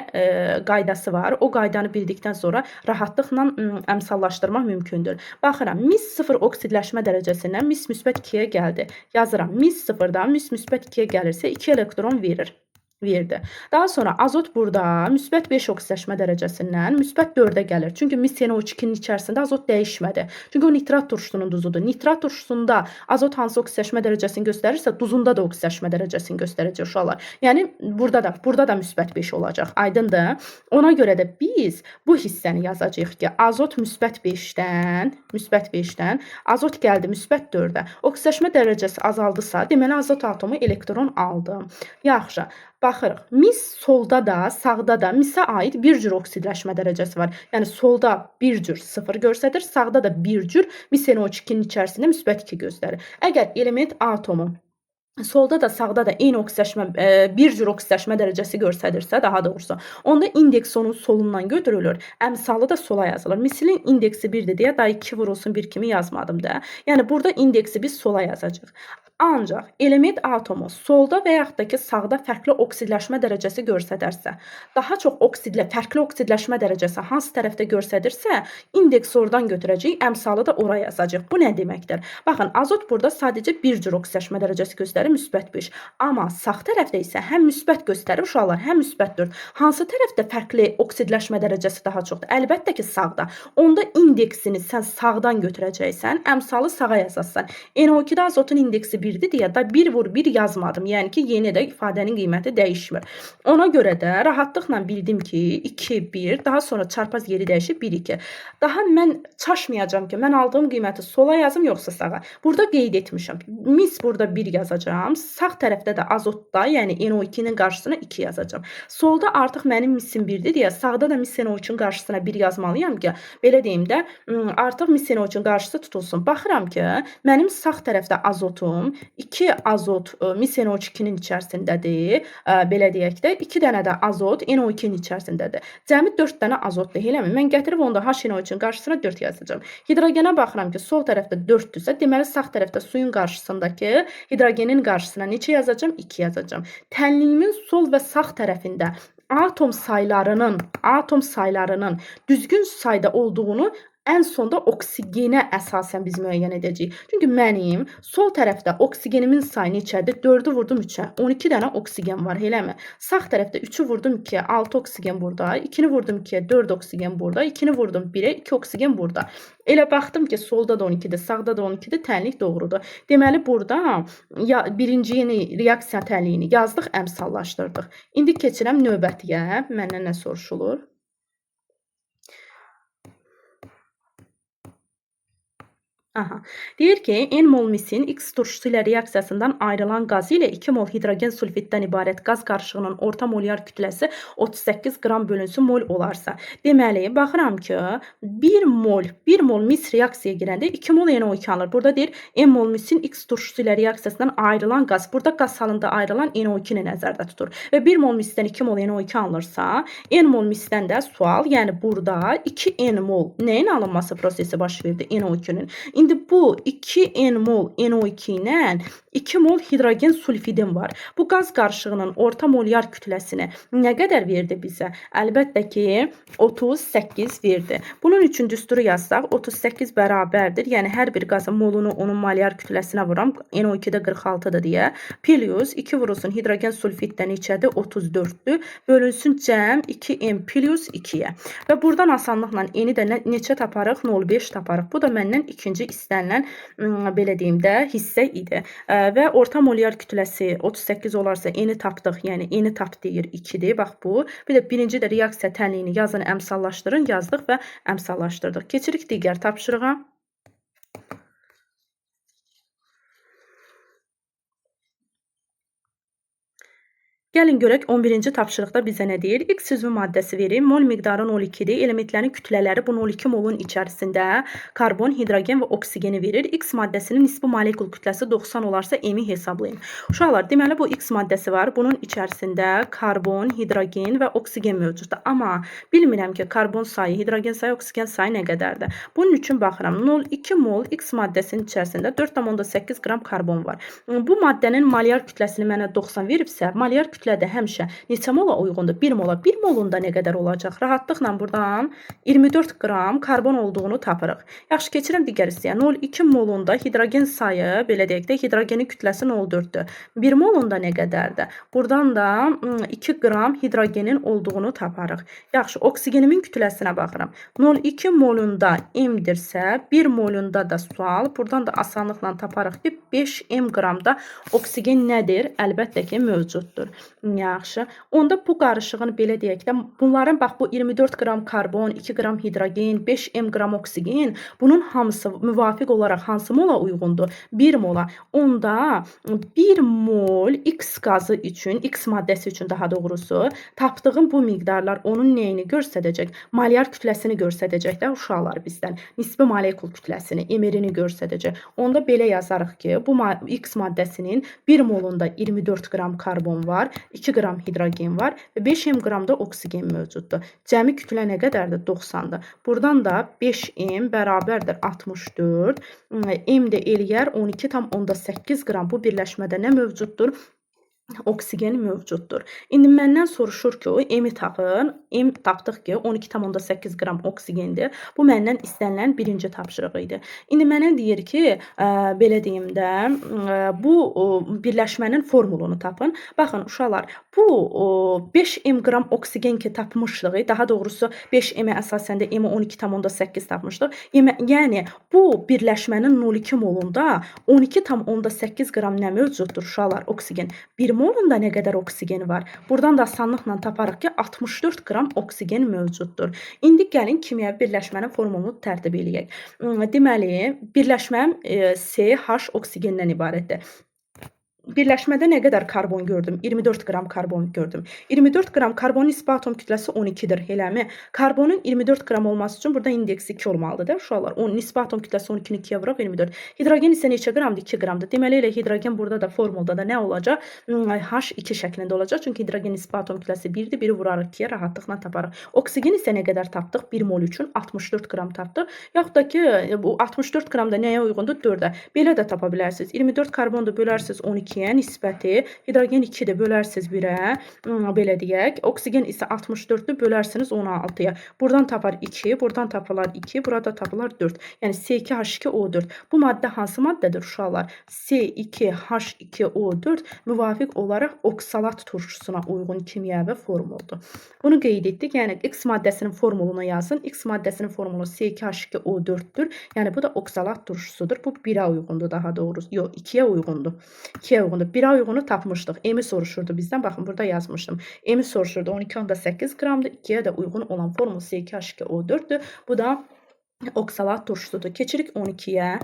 qaydası var. O qaydanı bildikdən sonra rahatlıqla əmsallaşdırmaq mümkündür. Baxıram, mis 0 oksidləşmə dərəcəsindən mis müsbət 2-yə gəldi. Yazıram, mis 0-dan mis müsbət 2-yə gəlirsə 2 elektron verdi. Daha sonra azot burada müsbət 5 oksidləşmə dərəcəsindən müsbət 4-ə gəlir. Çünki mis NO2-nin içərisində azot dəyişmədi. Çünki o nitrat turşusunun duzudur. Nitrat turşusunda azot hansı oksidləşmə dərəcəsini göstərirsə, duzunda da oksidləşmə dərəcəsini göstərəcək uşaqlar. Yəni burada da müsbət 5 olacaq. Aydındır? Ona görə də biz bu hissəni yazacağıq ki, azot müsbət 5-dən azot gəldi müsbət 4-ə. Oksidləşmə dərəcəsi azaldısa, deməli azot atomu elektron aldı. Yaxşı. Baxırıq, mis solda da, sağda da misə aid bir cür oksidləşmə dərəcəsi var. Yəni solda bir cür 0 göstərir, sağda da bir cür mis NO2-nin içərisində müsbət 2 göstərir. Əgər element atomu solda da, sağda da eyni oksidləşmə, bir cür oksidləşmə dərəcəsi göstərirsə, daha doğrusu, onda indeks onun solundan götürülür, əmsalı da sola yazılır. Misilin indeksi 1-dir deyə, daha 2 vurulsun 1 kimi yazmadım da. Yəni burada indeksi biz sola yazacağıq. Ancaq element atomu solda və yaxud da ki, sağda fərqli oksidləşmə dərəcəsi göstərərsə, daha çox fərqli oksidləşmə dərəcəsi hansı tərəfdə göstərirsə, indeks oradan götürəcəyik, əmsalı da ora yazacağıq. Bu nə deməkdir? Baxın, azot burada sadəcə bir cür oksidləşmə dərəcəsi göstərir, müsbət 5. Amma sağ tərəfdə isə həm müsbət göstərir uşaqlar, həm müsbət 4. Hansı tərəfdə fərqli oksidləşmə dərəcəsi daha çoxdur? Əlbəttə ki, sağda. Onda indeksini sən sağdan götürəcəksən, əmsalı sağa yazacaqsan. NO2-də azotun indeksi 1-dir deyə da 1 vur 1 yazmadım. Yəni ki, yenə də ifadənin qiyməti dəyişmir. Ona görə də rahatlıqla bildim ki, 2, 1, daha sonra çarpaz yeri dəyişib 1, 2. Daha mən çaşmayacağım ki, mən aldığım qiyməti sola yazım, yoxsa sağa. Burada qeyd etmişəm. Mis burada 1 yazacağım. Sağ tərəfdə də azotda, yəni NO2-nin qarşısına 2 yazacağım. Solda artıq mənim misim 1-dir deyə sağda da mis NO3-ün qarşısına 1 yazmalıyam ki, belə deyim də, artıq mis NO3-ün qarşısı tutulsun. Baxıram ki, mənim sağ tərəfdə azotum 2 azot mis NO2-nin içərisindədir. Belə deyək də 2 dənə də azot NO2-nin içərisindədir. Cəmi 4 dənə azotdur, eləmi? Mən gətirib onda HNO3-ün qarşısına 4 yazacağam. Hidrogenə baxıram ki, sol tərəfdə 4-dürsə, deməli sağ tərəfdə suyun qarşısındakı hidrogenin qarşısına neçə yazacağam? 2 yazacağım. Tənliyimin sol və sağ tərəfində atom saylarının düzgün sayda olduğunu ən sonda oksigenə əsasən biz müəyyən edəcəyik. Çünki mənim sol tərəfdə oksigenimin sayı neçədir? 4-ü vurdum 3-ə. 12 dənə oksigen var, eləmi? Sağ tərəfdə 3-ü vurdum 2-yə, 6 oksigen burada. 2-ni vurdum 2-yə, 4 oksigen burada. 2-ni vurdum 1-ə, 2 oksigen burada. Elə baxdım ki, solda da 12-dir, sağda da 12-dir, tənlik doğrudur. Deməli, burada birinci yeni reaksiya tənliyini yazdıq, əmsallaşdırdıq. İndi keçirəm növbətiyə. Məndən nə soruşulur? Aha. Deyir ki, N mol misin X turşusu ilə reaksiyasından ayrılan qazı ilə 2 mol hidrogen sulfitdən ibarət qaz qarışığının orta molyar kütləsi 38 qram bölünsün mol olarsa. Deməli, baxıram ki, 1 mol mis reaksiyaya girəndə 2 mol NO2 alır. Burada deyir, N mol misin X turşusu ilə reaksiyasından ayrılan qaz. Burada qaz halında ayrılan NO2-ni nəzərdə tutur. Və 1 mol misdən 2 mol NO2 alınırsa, N mol misdən də sual, yəni burada 2 N mol nəyin alınması prosesi baş verdi? NO2-nin. İndi bu 2 N mol NO2 ilə 2 mol hidrogen sulfidin var. Bu qaz qarışığının orta molyar kütləsini nə qədər verdi bizə? Əlbəttə ki, 38 verdi. Bunun üçün düsturu yazsaq, 38 bərabərdir. Yəni, hər bir qazın molunu onun molyar kütləsinə vuram. NO2-də 46-dır deyə. Plus 2 vurulsun hidrogen sulfiddə neçədir? 34-dür. Bölünsün cəm 2M plus 2-yə. Və buradan asanlıqla N-i də neçə taparıq? 0,5 taparıq. Bu da məndən ikinci istənilən, belə deyim də, hissə idi. Və orta molyar kütləsi 38 olarsa N-i tapdıq. Yəni, N-i tap deyir 2-dir. Bax bu. Bir də birinci də reaksiya tənliyini yazın, əmsallaşdırın. Yazdıq və əmsallaşdırdıq. Keçirik digər tapşırığa. Gəlin görək 11-ci tapşırıqda bizə nə deyir? X üzvü maddəsi verir. Mol miqdarı 0,2-dir. Elementlərin kütlələri bu 0,2 molun içərisində karbon, hidrogen və oksigeni verir. X maddəsinin nisbi molekul kütləsi 90 olarsa M-i hesablayın. Uşaqlar, deməli bu X maddəsi var. Bunun içərisində karbon, hidrogen və oksigen mövcuddur. Amma bilmirəm ki, karbon sayı, hidrogen sayı, oksigen sayı nə qədərdir. Bunun üçün baxıram. 0,2 mol X maddəsinin içərisində 4,8 qram karbon var. Bu maddənin molyar kütləsini mənə 90 veribsə, molyar kütlədə həmişə neçə mola uyğundur? 1 mola. 1 molunda nə qədər olacaq? Rahatlıqla buradan 24 qram karbon olduğunu tapırıq. Yaxşı, keçirəm digər hissəyə. 0,2 molunda hidrogen sayı, belə deyək də, hidrogenin kütləsi 0,4-dür. 1 molunda nə qədərdir? Buradan da 2 qram hidrogenin olduğunu taparıq. Yaxşı, oksigenimin kütləsinə baxıram. 0,2 molunda M-dirsə, 1 molunda da sual. Buradan da asanlıqla taparıq ki, 5 M qramda oksigen nədir? Əlbəttə ki, mövcuddur. Yaxşı. Onda bu qarışığın belə deyək də, bunların bax bu 24 qram karbon, 2 qram hidrogen, 5 M qram oksigen, bunun hamısı müvafiq olaraq hansı mola uyğundur? 1 mola. Onda 1 mol X qazı üçün, X maddəsi üçün daha doğrusu, tapdığım bu miqdarlar onun neyini göstərəcək? Molyar kütləsini göstərəcək də uşaqlar bizdən. Nisbi molekul kütləsini, MR-ini göstərəcək. Onda belə yazarıq ki, bu X maddəsinin 1 molunda 24 qram karbon var. 2 qram hidrogen var və 5 m qramda oksigen mövcuddur. Cəmi kütlə nə qədərdir? 90-dır. Buradan da 5 m bərabərdir 64. M də eləyər 12,8 qram. Bu birləşmədə nə mövcuddur? Oksigen mövcuddur. İndi məndən soruşur ki, o M-i tapın. M tapdıq ki, 12,8 qram oksigendir. Bu məndən istənilən birinci tapşırıq idi. İndi mənə deyir ki, belə deyim də, bu birləşmənin formulunu tapın. Baxın uşaqlar, bu 5 m qram oksigen ki tapmışdıq. Daha doğrusu 5 m-ə əsasən də M-i 12,8 tapmışdıq. Yəni bu birləşmənin 0,2 molunda 12,8 qram nə mövcuddur uşaqlar? Oksigen. 1 molunda nə qədər oksigen var? Buradan da asanlıqla taparıq ki, 64 qram oksigen mövcuddur. İndi gəlin kimyəvi birləşmənin formulunu tərtib eləyək. Deməli, birləşməm CH oksigendən ibarətdir. Birləşmədə nə qədər karbon gördüm? 24 qram karbon gördüm. 24 qram karbonun nisbi atom kütləsi 12-dir, eləmi? Karbonun 24 qram olması üçün burada indeksi 2 olmalıdır da uşaqlar. O nisbi atom kütləsi 12-ni 2-yə vuraq 24. Hidrogen isə neçə qramdır? 2 qramdır. Deməli elə hidrogen burada da formulda da nə olacaq? H2 şəklində olacaq. Çünki hidrogen nisbi atom kütləsi 1-dir. 1-i vurarıq 2-yə, rahatlıqla taparıq. Oksigen isə nə qədər tapdıq? 1 mol üçün 64 qram tapdıq. Yaxud da ki, bu 64 qram da nəyə uyğundur? 4-ə. Belə də tapa bilərsiniz. 24 karbonda bölərsiniz 12-yə nisbəti, hidrogen 2-də bölərsiniz 1-ə, belə deyək. Oksigen isə 64-dür, bölərsiniz 16-ya. Buradan tapar 2, buradan tapılar 2, burada tapılar 4. Yəni C2H2O4. Bu maddə hansı maddədir uşaqlar? C2H2O4 müvafiq olaraq oksalat turşusuna uyğun kimyəvi formuldur. Bunu qeyd etdik. Yəni X maddəsinin formulunu yazın. X maddəsinin formulu C2H2O4-dür. Yəni bu da oksalat turşusudur. Bu 1-ə uyğundur daha doğrusu. Yox, 2-yə uyğundur. 2-yə uyğundur. 1-ə uyğunu tapmışdıq. M-i soruşurdu bizdən. Baxın, burada yazmışdım. M-i soruşurdu. 12,8 qramdır. 2-yə də uyğun olan formul C2H2O4-dür. Bu da oksalat turşusudur. Keçirik 12-yə.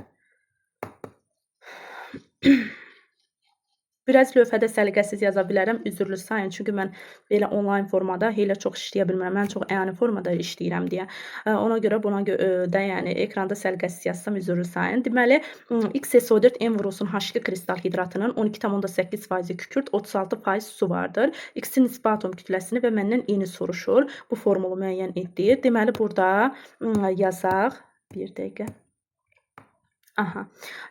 Biraz lövhədə səliqəsiz yaza bilərəm, üzrlü sayın. Çünki mən belə onlayn formada elə çox işləyə bilmirəm. Mən çox əyani formada işləyirəm deyə. Ona görə buna da yəni ekranda səliqəsiz yazsam üzrlü sayın. Deməli, XSO4 M vurulsun H2 kristal hidratının 12,8% kükürt, 36% su vardır. X-in nisbi atom kütləsini və məndən eni soruşur. Bu formulu müəyyən etdik. Deməli, burada yazaq. Bir dəqiqə. Aha.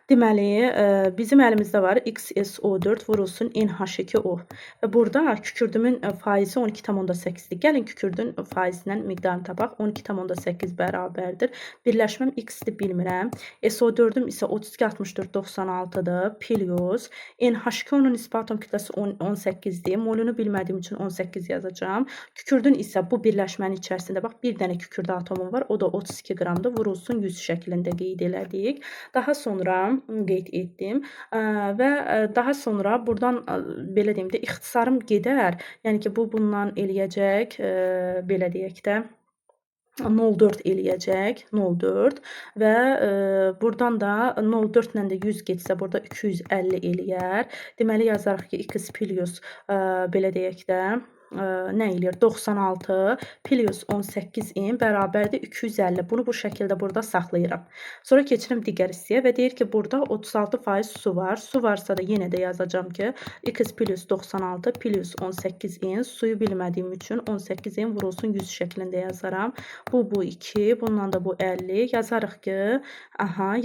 Deməli, bizim əlimizdə var XSO4 vurulsun NH2O. Və burada kükürdümün faizi 12,8-dir. Gəlin kükürdün faizindən miqdarını tapaq. 12,8 bərabərdir. Birləşməm X-dir, bilmirəm. SO4-üm isə 32,64,96-dır. Plus NH2O-nun nisbi atom kütləsi 18-dir. Molunu bilmədiyim üçün 18 yazacağım. Kükürdün isə bu birləşmənin içərisində bax, bir dənə kükürd atomum var. O da 32 qramdır. Vurulsun 100 şəklində qeyd elədik. Daha sonra qeyd etdim və daha sonra buradan belə deyim də ixtisarım gedər. Yəni ki, bu bundan eləyəcək, belə deyək də 0,4 eləyəcək, 0,4 və buradan da 0,4 ilə də 100 getsə burada 250 eləyər. Deməli yazarıq ki, X plus belə deyək də nə eləyir? 96 plus 18 m bərabərdir 250. Bunu bu şəkildə burada saxlayıram. Sonra keçirim digər hissəyə və deyir ki, burada 36% su var. Su varsa da yenə də yazacağım ki, X plus 96 plus 18 m. Suyu bilmədiyim üçün 18 m vurulsun 100 şəklində yazaram. Bu 2, bundan da bu 50.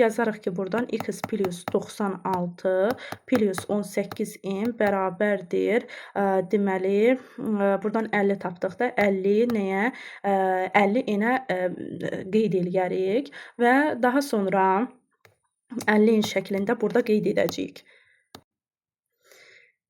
Yazarıq ki, buradan X plus 96 plus 18 m bərabərdir. Deməli, buradan 50 tapdıq da 50 nəyə? 50 enə qeyd eləyərik və daha sonra 50 en şəklində burada qeyd edəcəyik.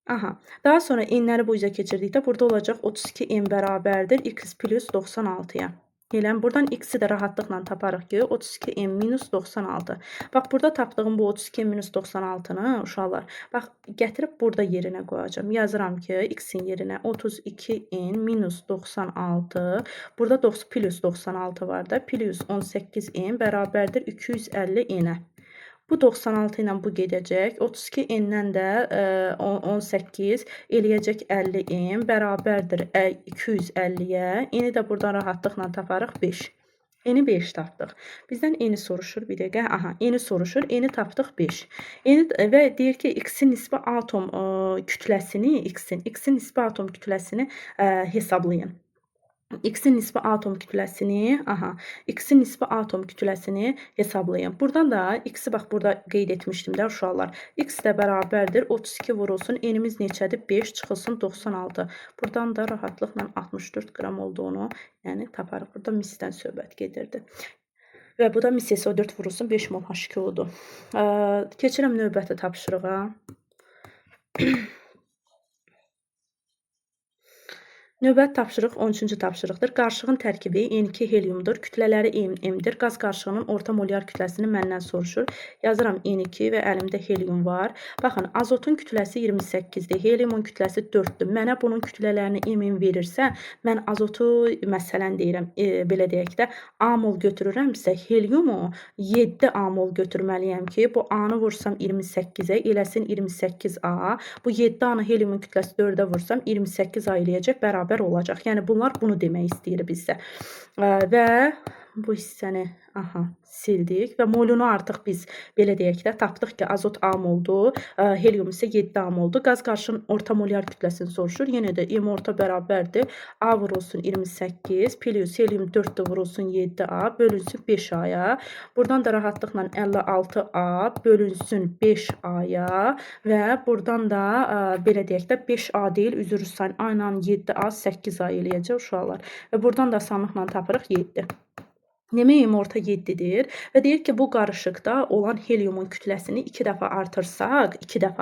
Daha sonra enləri bu üzə keçirdikdə burada olacaq 32 n bərabərdir X plus 96-ya. Yəni, buradan X-i də rahatlıqla taparıq ki, 32 n minus 96. Bax, burada tapdığım bu 32 n minus 96-nı, uşaqlar, bax, gətirib burada yerinə qoyacağım. Yazıram ki, X-in yerinə 32 n minus 96. Burada plus 96 var da, plus 18 n bərabərdir 250 n-ə. Bu 96 ilə bu gedəcək. 32 n-dən də 18 eləyəcək 50 n bərabərdir 250-yə. N-i də buradan rahatlıqla taparıq 5. Eni 5 tapdıq. Bizdən eni soruşur. Bir dəqiqə. Aha, eni soruşur. Eni tapdıq 5. Eni və deyir ki, X-in nisbi atom kütləsini, X-in nisbi atom kütləsini hesablayın. X-in nisbi atom kütləsini, X-in nisbi atom kütləsini hesablayın. Buradan da X-i bax burada qeyd etmişdim də uşaqlar. X də bərabərdir 32 vurulsun. Enimiz neçədir? 5 çıxılsın 96. Buradan da rahatlıqla 64 qram olduğunu, yəni taparıq. Burada misdən söhbət gedirdi. Və bu da mis SO4 vurulsun 5 mol H2O-dur. Keçirəm növbəti tapşırığa. Növbəti tapşırıq 13-cü tapşırıqdır. Qarışığın tərkibi N2 helyumdur. Kütlələri M-dir. Qaz qarışığının orta molyar kütləsini məndən soruşur. Yazıram N2 və əlimdə helyum var. Baxın, azotun kütləsi 28-dir. Helyumun kütləsi 4-dür. Mənə bunun kütlələrini M verirsə, mən azotu məsələn deyirəm, belə deyək də, A mol götürürəmsə, helyumu 7 A mol götürməliyəm ki, bu A-nı vursam 28-ə, eləsin 28A. Bu 7 A-nı helyumun kütləsi 4-ə vursam 28 A eləyəcək, bərabər olacaq. Yəni bunlar bunu demək istəyir bizə. Və bu hissəni sildik və molunu artıq biz belə deyək də tapdıq ki, azot A moldur, helyum isə 7 A moldur. Qaz qarışığının orta molyar kütləsini soruşur. Yenə də M orta bərabərdir. A vurulsun 28 plus helyum 4 vurulsun 7A bölünsün 5A-ya. Buradan da rahatlıqla 56A bölünsün 5A-ya və buradan da belə deyək də 5A deyil, üzr istəyirəm. A ilə 7A 8A eləyəcək uşaqlar. Və buradan da asanlıqla tapırıq 7. Demək M orta 7-dir və deyir ki, bu qarışıqda olan helyumun kütləsini 2 dəfə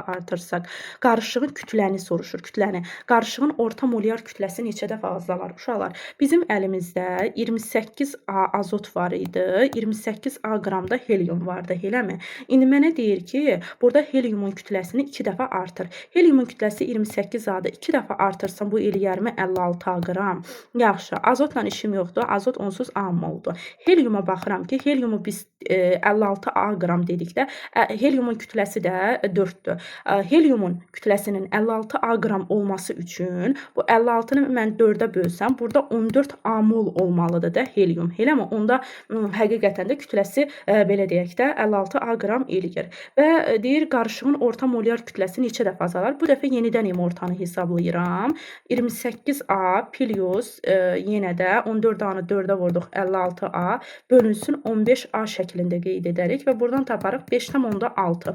artırsaq, qarışığın kütləni soruşur, kütləni. Qarışığın orta molyar kütləsi neçə dəfə azalır? Uşaqlar, bizim əlimizdə 28A azot var idi, 28A qramda helyum vardı, eləmi? İndi mənə deyir ki, burada helyumun kütləsini 2 dəfə artır. Helyumun kütləsi 28A-dır. 2 dəfə artırsam bu eləyərmi 56 qram? Yaxşı, azotla işim yoxdur. Azot onsuz A moldur. Helyuma baxıram ki, helyumu biz 56 A qram dedikdə, helyumun kütləsi də 4-dür. Helyumun kütləsinin 56 A qram olması üçün bu 56-nı mən 4-ə bölsəm, burada 14 A mol olmalıdır da helyum. Eləmi? Onda həqiqətən də kütləsi belə deyək də 56 A qram eləyir. Və deyir qarışığın orta molyar kütləsi neçə dəfə azalar? Bu dəfə yenidən M ortanı hesablayıram. 28A plus yenə də 14 A-nı 4-ə vurduq 56A bölünsün 15A şəklində qeyd edərik və buradan taparıq 5,6.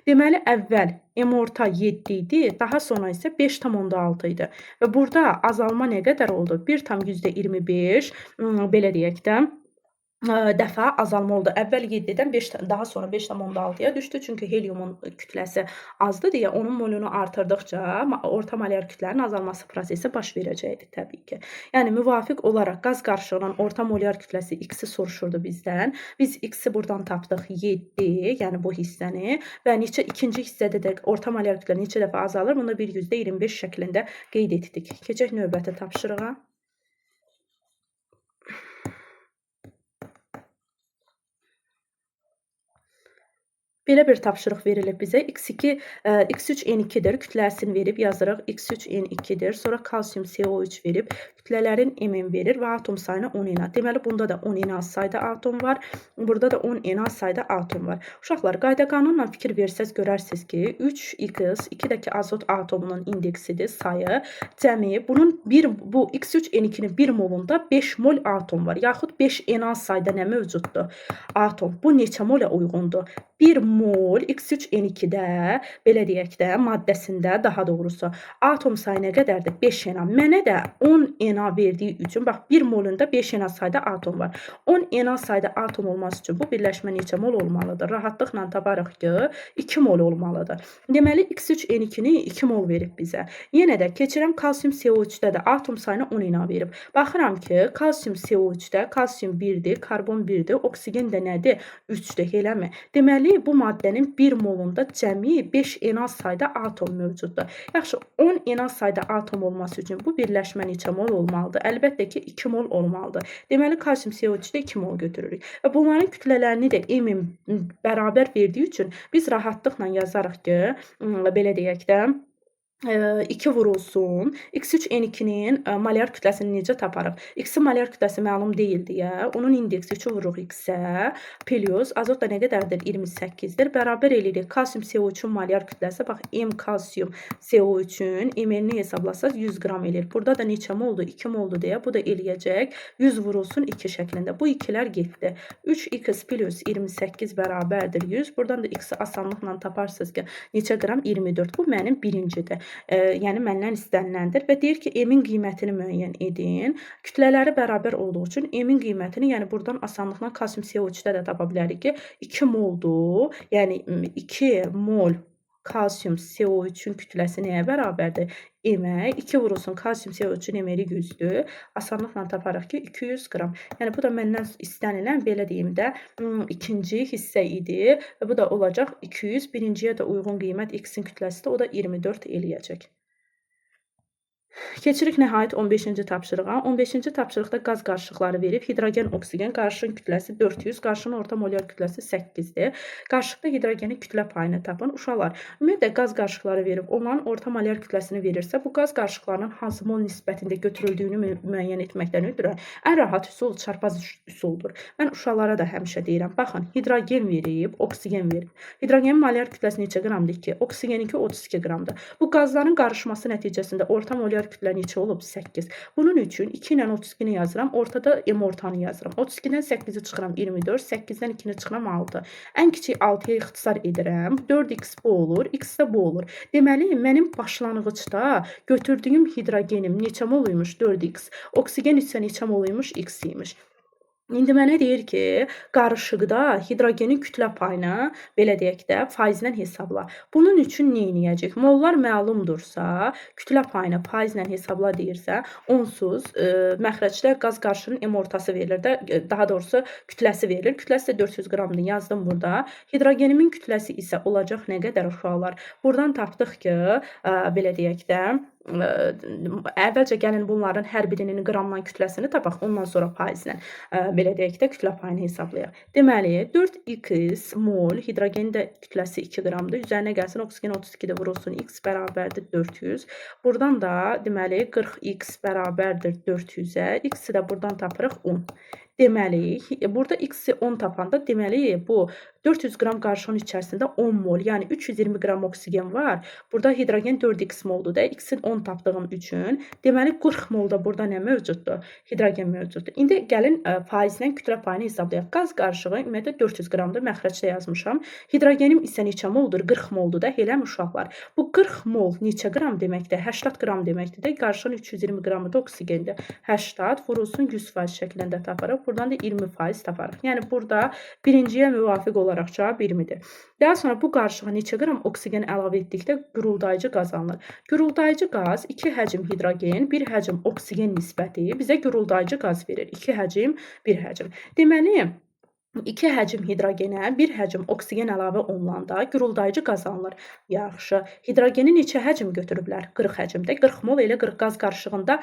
Deməli, əvvəl M orta 7 idi, daha sonra isə 5,6 idi. Və burada azalma nə qədər oldu? 1,25, belə deyək də, dəfə azalma oldu. Əvvəl 7-dən 5, daha sonra 5,6-ya düşdü. Çünki helyumun kütləsi azdır deyə onun molunu artırdıqca orta molyar kütlənin azalması prosesi baş verəcəkdir təbii ki. Yəni müvafiq olaraq qaz qarışığının orta molyar kütləsi X-i soruşurdu bizdən. Biz X-i buradan tapdıq 7, yəni bu hissəni və ikinci hissədə də orta molyar kütlə neçə dəfə azalır? Bunu bir %25 şəklində qeyd etdik. Keçək növbəti tapşırığa. Belə bir tapşırıq verilib bizə. X3 N2-dir. Kütləsini verib yazırıq. X3 N2-dir. Sonra kalsium CO3 verib. Kütlələrin M verir və atom sayını 10 ena. Deməli, bunda da 10 ena sayda atom var. Burada da 10 ena sayda atom var. Uşaqlar, qayda qanunla fikir versəz görərsiniz ki, 3X, 2-dəki azot atomunun indeksidir, sayı, cəmi. Bu X3 N2-nin 1 molunda 5 mol atom var. Yaxud 5 ena sayda nə mövcuddur? Atom. Bu neçə molə uyğundur? 1 mol X3N2-də, belə deyək də, maddəsində, daha doğrusu, atom sayı nə qədərdir? 5 ena. Mənə də 10 ena verdiyi üçün, bax, 1 molunda 5 ena sayda atom var. 10 ena sayda atom olması üçün bu birləşmə neçə mol olmalıdır? Rahatlıqla taparıq ki, 2 mol olmalıdır. Deməli, X3N2-ni 2 mol verib bizə. Yenə də keçirəm kalsium CO3-də də atom sayını 10 ena verib. Baxıram ki, kalsium CO3-də kalsium 1-dir, karbon 1-dir, oksigen də nədir? 3-dür, eləmi? Deməli, bu maddənin 1 molunda cəmi 5 ena sayda atom mövcuddur. Yaxşı, 10 ena sayda atom olması üçün bu birləşmə neçə mol olmalıdır? Əlbəttə ki, 2 mol olmalıdır. Deməli, kalsium CO3-də 2 mol götürürük. Və bunların kütlələrini də M bərabər verdiyi üçün biz rahatlıqla yazarıq ki, belə deyək də, 2 vurulsun. X3N2-nin molar kütləsini necə taparıq? X-in molar kütləsi məlum deyil deyə, onun indeksi 3 vururuq X-ə, plus azot da nə qədərdir? 28-dir. Bərabər eləyirik. Kalsium CO3-ün molar kütləsi, bax, M kalsium CO3-ün ml-ni hesablasaq 100 qram eləyir. Burada da neçə moldur? 2 moldur deyə, bu da eləyəcək 100 vurulsun 2 şəklində. Bu 2-lər getdi. 3x plus 28 bərabərdir 100. Buradan da X-i asanlıqla taparsınız ki, neçə qram? 24. Bu mənim birincidir. Yəni məndən istəniləndir və deyir ki, M-in qiymətini müəyyən edin. Kütlələri bərabər olduğu üçün M-in qiymətini, yəni buradan asanlıqla kalsium CO3-də də tapa bilərik ki, 2 moldur. Yəni 2 mol kalsium CO3-ün kütləsi nəyə bərabərdir? M-ə 2 vurulsun kalsium CO3-ün ml 100-dür. Asanlıqla taparıq ki, 200 qram. Yəni bu da məndən istənilən, belə deyim də, ikinci hissə idi və bu da olacaq 200. Birinciyə də uyğun qiymət X-in kütləsidir, o da 24 eləyəcək. Keçirik nəhayət 15-ci tapşırığa. 15-ci tapşırıqda qaz qarışıqları verib, hidrogen, oksigen, qarışığın kütləsi 400, qarışığın orta molar kütləsi 8-dir. Qarışıqda hidrogenin kütlə payını tapın. Uşaqlar, ümumiyyətlə qaz qarışıqları verib, onların orta molar kütləsini verirsə, bu qaz qarışıqlarının hansı mol nisbətində götürüldüyünü müəyyən etməkdən ötürü ən rahat üsul çarpaz üsuldur. Mən uşaqlara da həmişə deyirəm, baxın, hidrogen verib, oksigen verib. Hidrogenin molar kütləsi neçə qramdır ki? Oksigeninki 32 qramdır. Bu qazların qarışması nəticəsində orta molar kütlə neçə olub? 8. Bunun üçün 2 ilə 32-ni yazıram. Ortada M ortanı yazıram. 32-dən 8-i çıxıram 24. 8-dən 2-ni çıxıram 6. Ən kiçik 6-ya ixtisar edirəm. 4x bu olur. X də bu olur. Deməli, mənim başlanğıcda götürdüyüm hidrogenim neçə mol imiş? 4x. Oksigen isə neçə mol imiş? X imiş. İndi mənə deyir ki, qarışıqda hidrogenin kütlə payını, belə deyək də, faizlə hesabla. Bunun üçün nə edəcək? Mollar məlumdursa, kütlə payını faizlə hesabla deyirsə, onsuz məxrəcdə qaz qarışığının M ortası verilir də, daha doğrusu kütləsi verilir. Kütləsi də 400 qramdır, yazdım burada. Hidrogenimin kütləsi isə olacaq nə qədər uşaqlar? Buradan tapdıq ki, belə deyək də, əvvəlcə gəlin bunların hər birinin qramdan kütləsini tapaq, ondan sonra faizlə, belə deyək də, kütlə payını hesablayaq. Deməli, 4x mol, hidrogenin də kütləsi 2 qramdır. Üzərinə gəlsin, oksigen 32-də vurulsun, x bərabərdir 400. Buradan da, deməli, 40x bərabərdir 400-ə, x-i də buradan tapırıq 10. Deməli, burada x-i 10 tapanda, deməli, bu 400 qram qarışığın içərisində 10 mol, yəni 320 qram oksigen var. Burada hidrogen 4x moldur da, x-in 10 tapdığım üçün. Deməli, 40 molda burada nə mövcuddur? Hidrogen mövcuddur. İndi gəlin faizlə kütlə payını hesablayaq. Qaz qarışığı ümumiyyətlə 400 qramdır, məxrəcdə yazmışam. Hidrogenim isə neçə moldur? 40 moldur da, elə uşaqlar. Bu 40 mol neçə qram deməkdir? 80 qram deməkdir də, qarışığın 320 qramı da oksigendir. 80 vurulsun 100% şəklində taparıq. Buradan da 20% taparıq. Yəni, burada birinciyə müvafiq olaraq cavab 20-dir. Daha sonra bu qarışığa neçə qram oksigen əlavə etdikdə guruldayıcı qaz alınır. Guruldayıcı qaz 2 həcm hidrogen, 1 həcm oksigen nisbəti bizə guruldayıcı qaz verir. 2 həcm, 1 həcm. Deməli, 2 həcm hidrogenə 1 həcm oksigen əlavə olunanda guruldayıcı qaz alınır. Yaxşı. Hidrogeni neçə həcm götürüblər? 40 həcmdə. 40 mol elə 40 qaz qarışığında,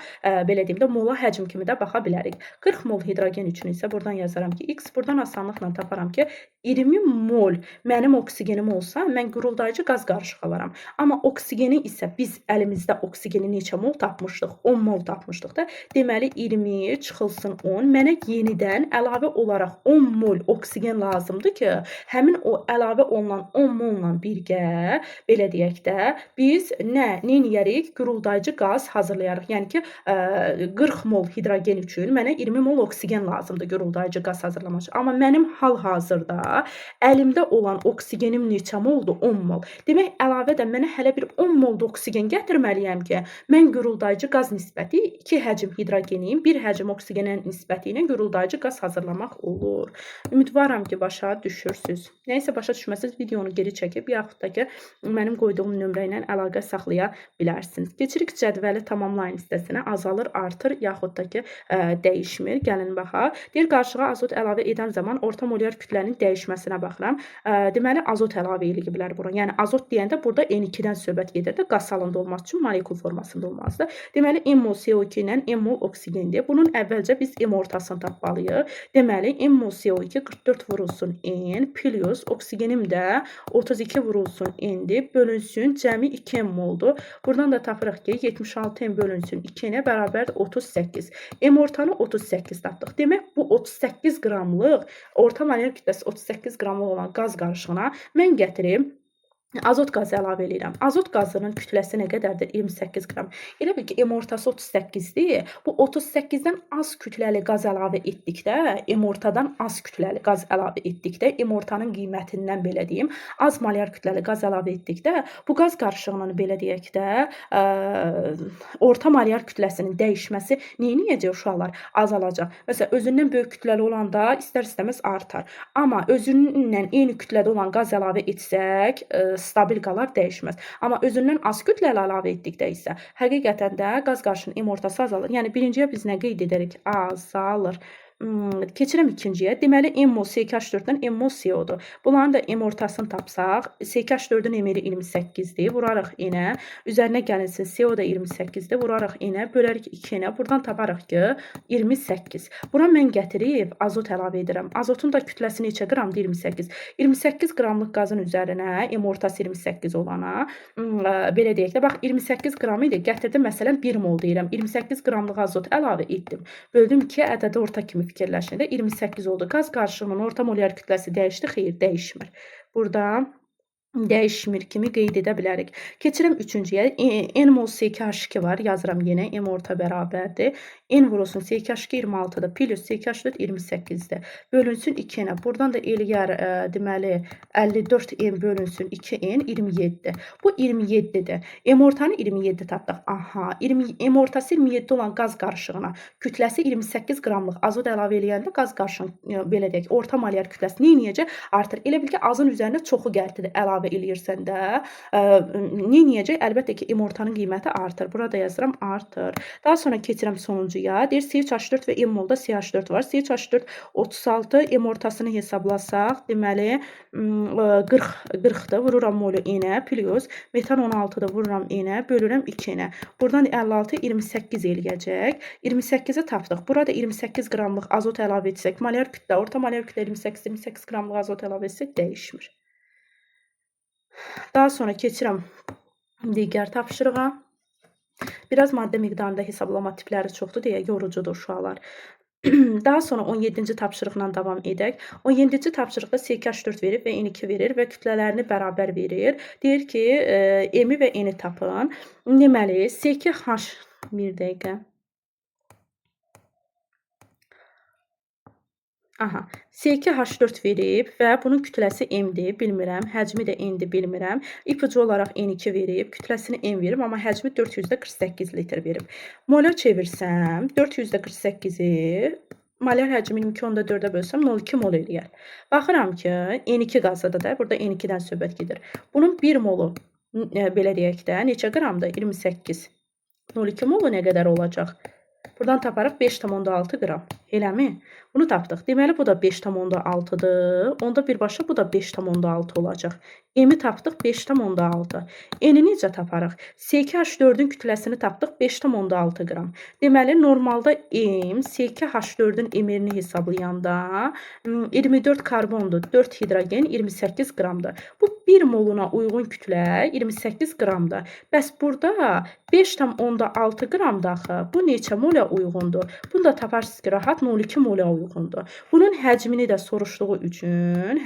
belə deyim də, mola həcm kimi də baxa bilərik. 40 mol hidrogen üçün isə buradan yazaram ki, x, buradan asanlıqla taparam ki, 20 mol mənim oksigenim olsa, mən guruldayıcı qaz qarışığı alaram. Amma oksigeni isə biz əlimizdə oksigeni neçə mol tapmışdıq? 10 mol tapmışdıq da. Deməli, 20 çıxılsın 10. Mənə yenidən əlavə olaraq 10 mol oksigen lazımdır ki, həmin o əlavə olunan 10 molla birgə, belə deyək də, biz nə edərik? Guruldayıcı qaz hazırlayarıq. Yəni ki, 40 mol hidrogen üçün mənə 20 mol oksigen lazımdır guruldayıcı qaz hazırlamaq üçün. Amma mənim hal-hazırda əlimdə olan oksigenim neçə moldur? 10 mol. Demək, əlavədən mənə hələ bir 10 mol oksigen gətirməliyəm ki, mən guruldayıcı qaz nisbəti 2 həcm hidrogenin 1 həcm oksigenin nisbəti ilə guruldayıcı qaz hazırlamaq olur. Ümidvaram ki, başa düşürsünüz. Nəysə başa düşməsəz videonu geri çəkib, yaxud da ki, mənim qoyduğum nömrə ilə əlaqə saxlaya bilərsiniz. Keçirik cədvəli tamamlayın hissəsinə. Azalır, artır, yaxud da ki, dəyişmir. Gəlin baxaq. Deyir, qarışığa azot əlavə edən zaman orta molar kütlənin dəyişməsinə baxıram. Deməli, azot əlavə eləyə bilər bura. Yəni, azot deyəndə burada N2-dən söhbət gedir də, qaz halında olması üçün molekul formasında olmazdır. Deməli, M mol CO2 ilə M mol oksigendir. Bunun əvvəlcə biz M ortasını tapmalıyıq. Deməli, M mol CO2 ki 44 vurulsun N plus oksigenim də 32 vurulsun N'dir. Bölünsün cəmi 2 M oldu. Buradan da tapırıq ki 76 M bölünsün 2-nə bərabərdir 38. M ortanı 38 tapdıq. Demək bu 38 qramlıq orta molekyul kütləsi 38 qramlıq olan qaz qarışığına mən gətirib azot qazı əlavə edirəm. Azot qazının kütləsi nə qədərdir? 28 qram. Elə bil ki, M ortası 38-dir. Bu 38-dən az kütləli qaz əlavə etdikdə, M ortadan az kütləli qaz əlavə etdikdə, M ortanın qiymətindən belə deyim, az molyar kütləli qaz əlavə etdikdə, bu qaz qarışığının belə deyək də, orta molyar kütləsinin dəyişməsi neyiniyəcək uşaqlar? Azalacaq. Məsələn, özündən böyük kütləli olanda istər-istəməz artar. Amma özündən eyni kütlədə olan qaz əlavə etsək, stabil qalar, dəyişməz. Amma özündən az kütləli əlavə etdikdə isə həqiqətən də qaz qarışığının M ortası azalır. Yəni birinciyə biz nə qeyd edərik? Azalır. Keçirəm ikinciyə. Deməli, M mol SK4-dən M mol CO-dur. Bunların da M ortasını tapsaq, SK4-ün M-i 28-dir. Vurarıq N-ə. Üzərinə gəlinsin, CO da 28-dir. Vurarıq N-ə. Bölərik 2-nə. Buradan taparıq ki, 28. Bura mən gətirib azot əlavə edirəm. Azotun da kütləsi neçə qramdır? 28. 28 qramlıq qazın üzərinə, M ortası 28 olana, belə deyək də, bax, 28 qram idi. Gətirdim, məsələn, 1 mol deyirəm. 28 qramlıq azot əlavə etdim. Böldüm 2, ədədi orta kimi fikirləşəndə 28 oldu. Qaz qarışığının orta molyar kütləsi dəyişdi? Xeyr, dəyişmir. Burada dəyişmir kimi qeyd edə bilərik. Keçirəm üçüncüyə. N mol SK2 var. Yazıram yenə. M orta bərabərdir. N vurulsun SK2 26-dır. Plus SK4 28-dir. Bölünsün 2-nə. Buradan da eləyər, deməli, 54 N bölünsün 2N 27-dir. Bu 27-dir. M ortanı 27 tapdıq. Aha. M ortası 27 olan qaz qarışığına kütləsi 28 qramlıq azot əlavə eləyəndə qaz qarışığının, belə deyək, orta molyar kütləsi neyniyəcək? Artır. Elə bil ki, azın üzərində çoxu gəltidir. Əlavə eləyirsən də, neyniyəcək? Əlbəttə ki, M ortanın qiyməti artır. Burada yazıram, artır. Daha sonra keçirəm sonuncuya. Deyir, CH4 və M molda CH4 var. CH4 36, M ortasını hesablasaq, deməli, 40-dır. Vururam molu N-ə, plus metan 16-dır. Vururam N-ə, bölürəm 2-nə. Buradan 56, 28 eləyəcək. 28-i tapdıq. Burada 28 qramlıq azot əlavə etsək, molyar kütlə, orta molyar kütlə 28 qramlıq azot əlavə etsək, dəyişmir. Daha sonra keçirəm digər tapşırığa. Biraz maddə miqdarında hesablama tipləri çoxdur deyə yorucudur uşaqlar. Daha sonra 17-ci tapşırıqla davam edək. 17-ci tapşırıqda SK4 verir və N2 verir və kütlələrini bərabər verir. Deyir ki, M-i və N-i tapın. Deməli, SK-H, bir dəqiqə. Aha, SK-H4 verib və bunun kütləsi M-dir, bilmirəm. Həcmi də N-dir, bilmirəm. İpucu olaraq N2 verib, kütləsini M verib, amma həcmi 448 litr verib. Mola çevirsəm, 448-i molyar həcmini 2/4-ə bölsəm 0,2 mol eləyər. Baxıram ki, N2 qazıdır da, burada N2-dən söhbət gedir. Bunun 1 molu, belə deyək də, neçə qramdır? 28. 0,2 molu nə qədər olacaq? Buradan taparıq 5,6 qram. Eləmi? Bunu tapdıq. Deməli, bu da 5,6-dır. Onda birbaşa bu da 5,6 olacaq. M-i tapdıq 5,6. N-i necə taparıq? SK4-ün kütləsini tapdıq 5,6 qram. Deməli, normalda M, SK4-ün M-ni hesablayanda 24 karbondur, 4 hidrogen 28 qramdır. Bu 1 moluna uyğun kütlə 28 qramdır. Bəs burada 5,6 qramdır axı. Bu neçə mola uyğundur? Bunu da taparsınız ki, rahat 0,2 mola uyğundur. Bunun həcmini də soruşduğu üçün,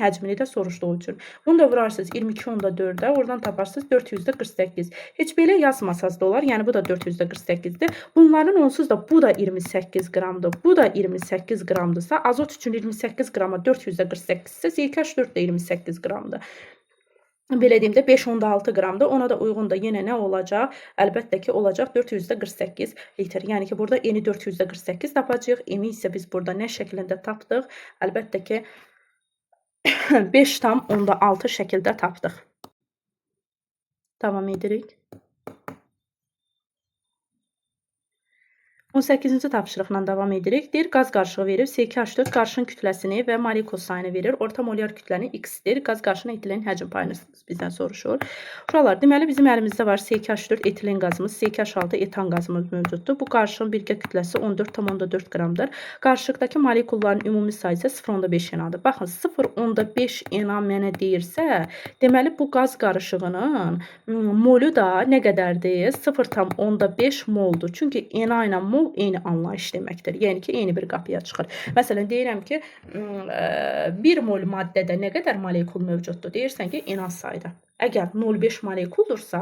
bunu da vurarsınız 22/4-ə, oradan taparsınız 448. Heç belə yazmasaz da olar, yəni bu da 448-dir. Bunların onsuz da bu da 28 qramdır, bu da 28 qramdırsa, azot üçün 28 qrama 448-sə, SK4 də 28 qramdır. Belə deyim də 5,6 qramdır. Ona da uyğun da yenə nə olacaq? Əlbəttə ki, olacaq 448 litr. Yəni ki, burada N-i 448 tapacağıq. M-i isə biz burada nə şəklində tapdıq? Əlbəttə ki, 5,6 şəkildə tapdıq. Davam edirik. 18-ci tapşırıqla davam edirik. Deyir, qaz qarışığı verib, C2H4 qarışığın kütləsini və molekul sayını verir. Orta molyar kütləni X-dir. Qaz qarışığına etilen həcm payını bizdən soruşur. Uşaqlar, deməli bizim əlimizdə var C2H4 etilen qazımız, C2H6 etan qazımız mövcuddur. Bu qarışığın birgə kütləsi 14,4 qramdır. Qarışıqdakı molekulların ümumi sayı isə 0,5 enadır. Baxın, 0,5 ena mənə deyirsə, deməli bu qaz qarışığının molü da nə qədərdir? 0,5 moldur. Çünki ena ilə mol eyni anlayış deməkdir. Yəni ki, eyni bir qapıya çıxır. Məsələn, deyirəm ki, 1 mol maddədə nə qədər molekul mövcuddur? Deyirsən ki, ena sayda. Əgər 0,5 molekuldursa,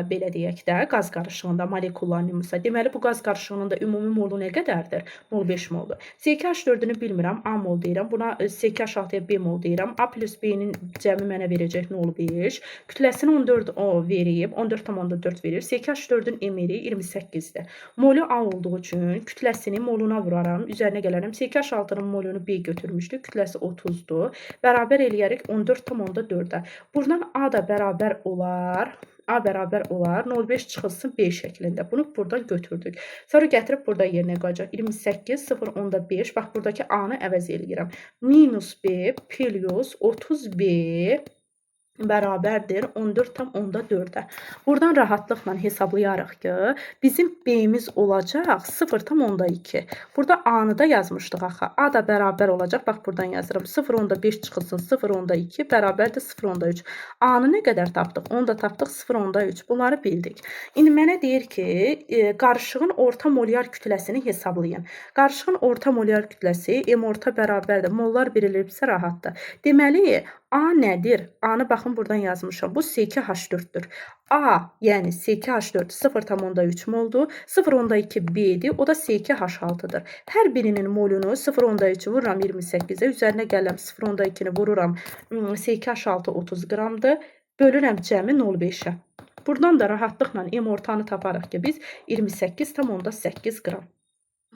belə deyək də, qaz qarışığında molekulların ümumsa, deməli bu qaz qarışığının da ümumi molu nə qədərdir? 0,5 moldur. C2H4-ünü bilmirəm, A mol deyirəm. Buna C2H6-ya B mol deyirəm. A plus B-nin cəmi mənə verəcək 0,5. Kütləsini 14 verib, 14,4 verir. C2H4-ün emiri 28-dir. Molü A olduğu üçün kütləsini moluna vuraram. Üzərinə gələrəm. C2H6-nın molunu B götürmüşdük. Kütləsi 30-dur. Bərabər eləyərək 14,4-ə. Buradan A da bərabər olar. A bərabər olar. 0,5 çıxılsın B şəklində. Bunu buradan götürdük. Sonra gətirib burada yerinə qoyacaq. 28, 0,5. Bax, buradakı A-nı əvəz eləyirəm. Minus B plus 30B bərabərdir 14,4-ə. Buradan rahatlıqla hesablayarıq ki, bizim B-miz olacaq 0,2. Burada A-nı da yazmışdıq axı. A da bərabər olacaq. Bax, buradan yazıram. 0,5 çıxılsın 0,2 bərabərdir 0,3. A-nı nə qədər tapdıq? Onu da tapdıq 0,3. Bunları bildik. İndi mənə deyir ki, qarışığın orta molyar kütləsini hesablayın. Qarışığın orta molyar kütləsi M orta bərabərdir. Mollar verilibsə rahatdır. Deməli, A nədir? A-nı baxın buradan yazmışam. Bu C2H4-dür. A, yəni C2H4 0,3 moldur. 0,2 B-dir. O da C2H6-dır. Hər birinin molunu 0,3 vururam 28-ə. Üzərinə gələm 0,2-ni vururam. C2H6 30 qramdır. Bölürəm cəmi 0,5-ə. Buradan da rahatlıqla M ortanı taparıq ki, biz 28,8 qram.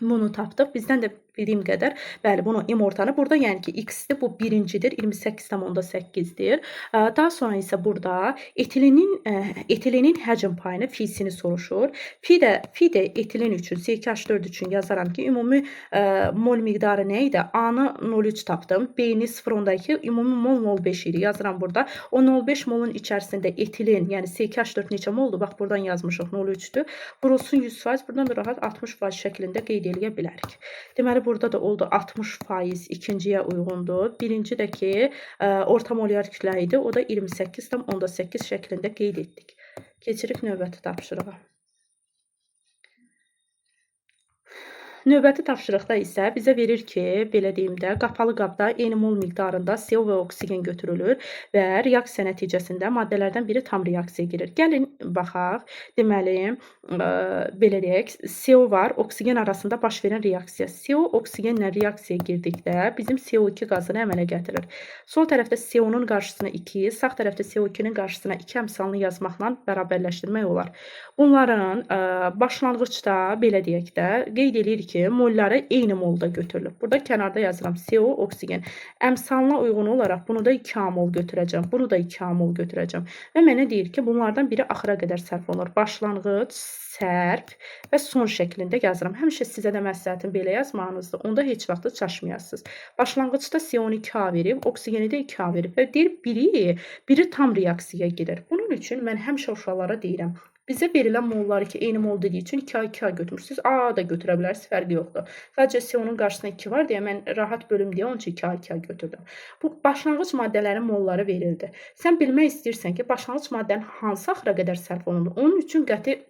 Bunu tapdıq. Bizdən də dediyim qədər, bəli, bunu M ortanı burada, yəni ki, X-dir, bu birincidir, 28,8-dir. Daha sonra isə burada etilenin həcm payını, fisini soruşur. Fi də etilen üçün, C2H4 üçün yazaram ki, ümumi mol miqdarı nə idi? A-nı 0,3 tapdım, B-ni 0,2, ümumi mol 0,5 idi. Yazıram burada. O 0,5 molun içərisində etilen, yəni C2H4 neçə moldur? Bax, buradan yazmışıq 0,3-dür. Burası 100%, buradan da rahat 60% şəklində qeyd eləyə bilərik. Deməli, burada da oldu 60%, ikinciyə uyğundur. Birinci də ki, orta molyar kütlə idi. O da 28,8 şəklində qeyd etdik. Keçirik növbəti tapşırığa. Növbəti tapşırıqda isə bizə verir ki, belə deyim də, qapalı qabda eyni mol miqdarında CO və oksigen götürülür və reaksiya nəticəsində maddələrdən biri tam reaksiyaya girir. Gəlin baxaq. Deməli, belə deyək, CO var, oksigen arasında baş verən reaksiya. CO oksigenlə reaksiyaya girdikdə bizim CO2 qazını əmələ gətirir. Sol tərəfdə CO-nun qarşısına 2, sağ tərəfdə CO2-nin qarşısına 2 əmsalını yazmaqla bərabərləşdirmək olar. Bunların başlanğıcda, belə deyək də, qeyd edirik ki, molları eyni molda götürülüb. Burada kənarda yazıram CO, oksigen. Əmsalına uyğun olaraq bunu da 2 mol götürəcəm. Bunu da 2 mol götürəcəm. Və mənə deyir ki, bunlardan biri axıra qədər sərf olur. Başlanğıc, sərf və son şəklində yazıram. Həmişə sizə də məsləhətim belə yazmağınızdır. Onda heç vaxt çaşmayasınız. Başlanğıcda CO-nu 2A verib, oksigeni də 2A verib və deyir biri tam reaksiyaya gedir. Bunun üçün mən həmişə uşaqlara deyirəm. Bizə verilən molları ki, eyni mol dediyi üçün 2A, 2A götürmürsünüz. A da götürə bilərsiniz, fərqi yoxdur. Sadəcə CO-nun qarşısına 2 var deyə mən rahat bölüm deyə onun üçün 2A, 2A götürdüm. Bu başlanğıc maddələrin molları verildi. Sən bilmək istəyirsən ki, başlanğıc maddənin hansı axıra qədər sərf olunur? Onun üçün qəti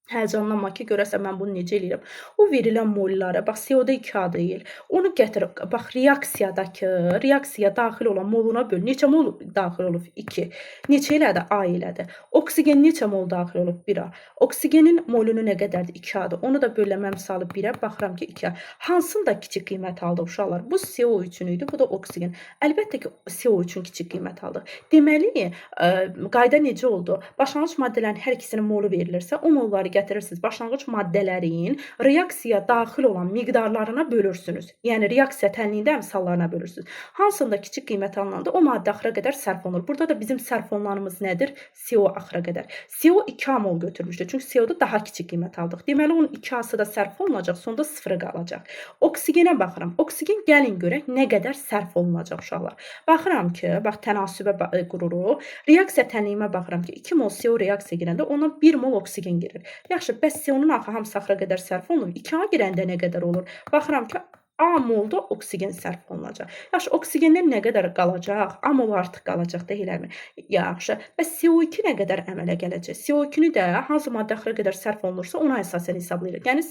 həyəcanlanma ki, görəsən mən bunu necə eləyirəm. O verilən mollara, bax, CO-da 2A deyil. Onu gətirib, bax, reaksiyaya daxil olan moluna böl. Neçə mol daxil olub? 2. Neçə elədi? A elədi. Oksigen neçə mol daxil olub? 1A. Oksigenin molunu nə qədərdir? 2A-dır. Onu da bölləməm salıb 1-ə, baxıram ki, 2A. Hansında kiçik qiymət aldı uşaqlar? Bu CO üçün idi, bu da oksigen. Əlbəttə ki, CO üçün kiçik qiymət aldı. Deməli, qayda necə oldu? Başlanğıc maddələrin hər ikisinin molu verilirsə, o molları gətirirsiniz, başlanğıc maddələrin reaksiyaya daxil olan miqdarlarına bölürsünüz. Yəni reaksiya tənliyində əmsallarına bölürsünüz. Hansında kiçik qiymət alınanda o maddə axıra qədər sərf olunur. Burada da bizim sərf olunanımız nədir? CO axıra qədər. CO 2 mol götürmüşdür. Çünki CO-da daha kiçik qiymət aldıq. Deməli onun 2A-sı da sərf olunacaq, sonda 0 qalacaq. Oksigenə baxıram. Oksigen gəlin görək nə qədər sərf olunacaq uşaqlar. Baxıram ki, bax tənasübə qururuq. Reaksiya tənliyimə baxıram ki, 2 mol CO reaksiya girəndə ona 1 mol oksigen girir. Yaxşı, bəs CO-nun axı hamısı axıra qədər sərf olunur. 2A girəndə nə qədər olur? Baxıram ki, A molda oksigen sərf olunacaq. Yaxşı, oksigendən nə qədər qalacaq? A mol artıq qalacaq deyilərmi? Yaxşı, bəs CO2 nə qədər əmələ gələcək? CO2-ni də hansı maddə axıra qədər sərf olunursa ona əsasən hesablayırıq. Yəni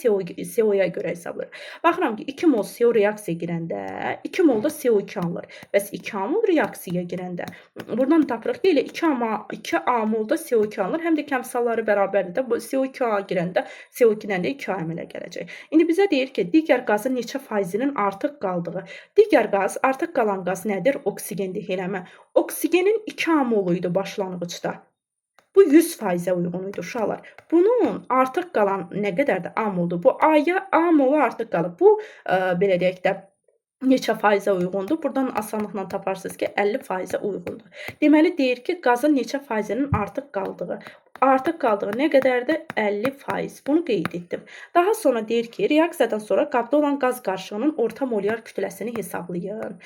CO-ya görə hesablayırıq. Baxıram ki, 2 mol CO reaksiya girəndə 2 molda CO2 alınır. Bəs 2 mol reaksiyaya girəndə buradan tapırıq ki, elə 2A molda CO2 alınır. Həm də kəmsalları bərabərdir də. CO2A girəndə CO2-dən də 2A əmələ gələcək. İndi bizə deyir ki, digər qazın neçə faizinin artıq qaldığı. Digər qaz, artıq qalan qaz nədir? Oksigendir, eləmi? Oksigenin 2A moluydu başlanğıcda. Bu 100%-ə uyğun idi uşaqlar. Bunun artıq qalan nə qədərdir? A moldur. Bu A molu artıq qalıb. Bu belə deyək də neçə faizə uyğundur? Buradan asanlıqla taparsınız ki, 50%-ə uyğundur. Deməli deyir ki, qazın neçə faizinin artıq qaldığı. Artıq qaldığı nə qədərdir? 50%. Bunu qeyd etdim. Daha sonra deyir ki, reaksiyadan sonra qabda olan qaz qarışığının orta molyar kütləsini hesablayın.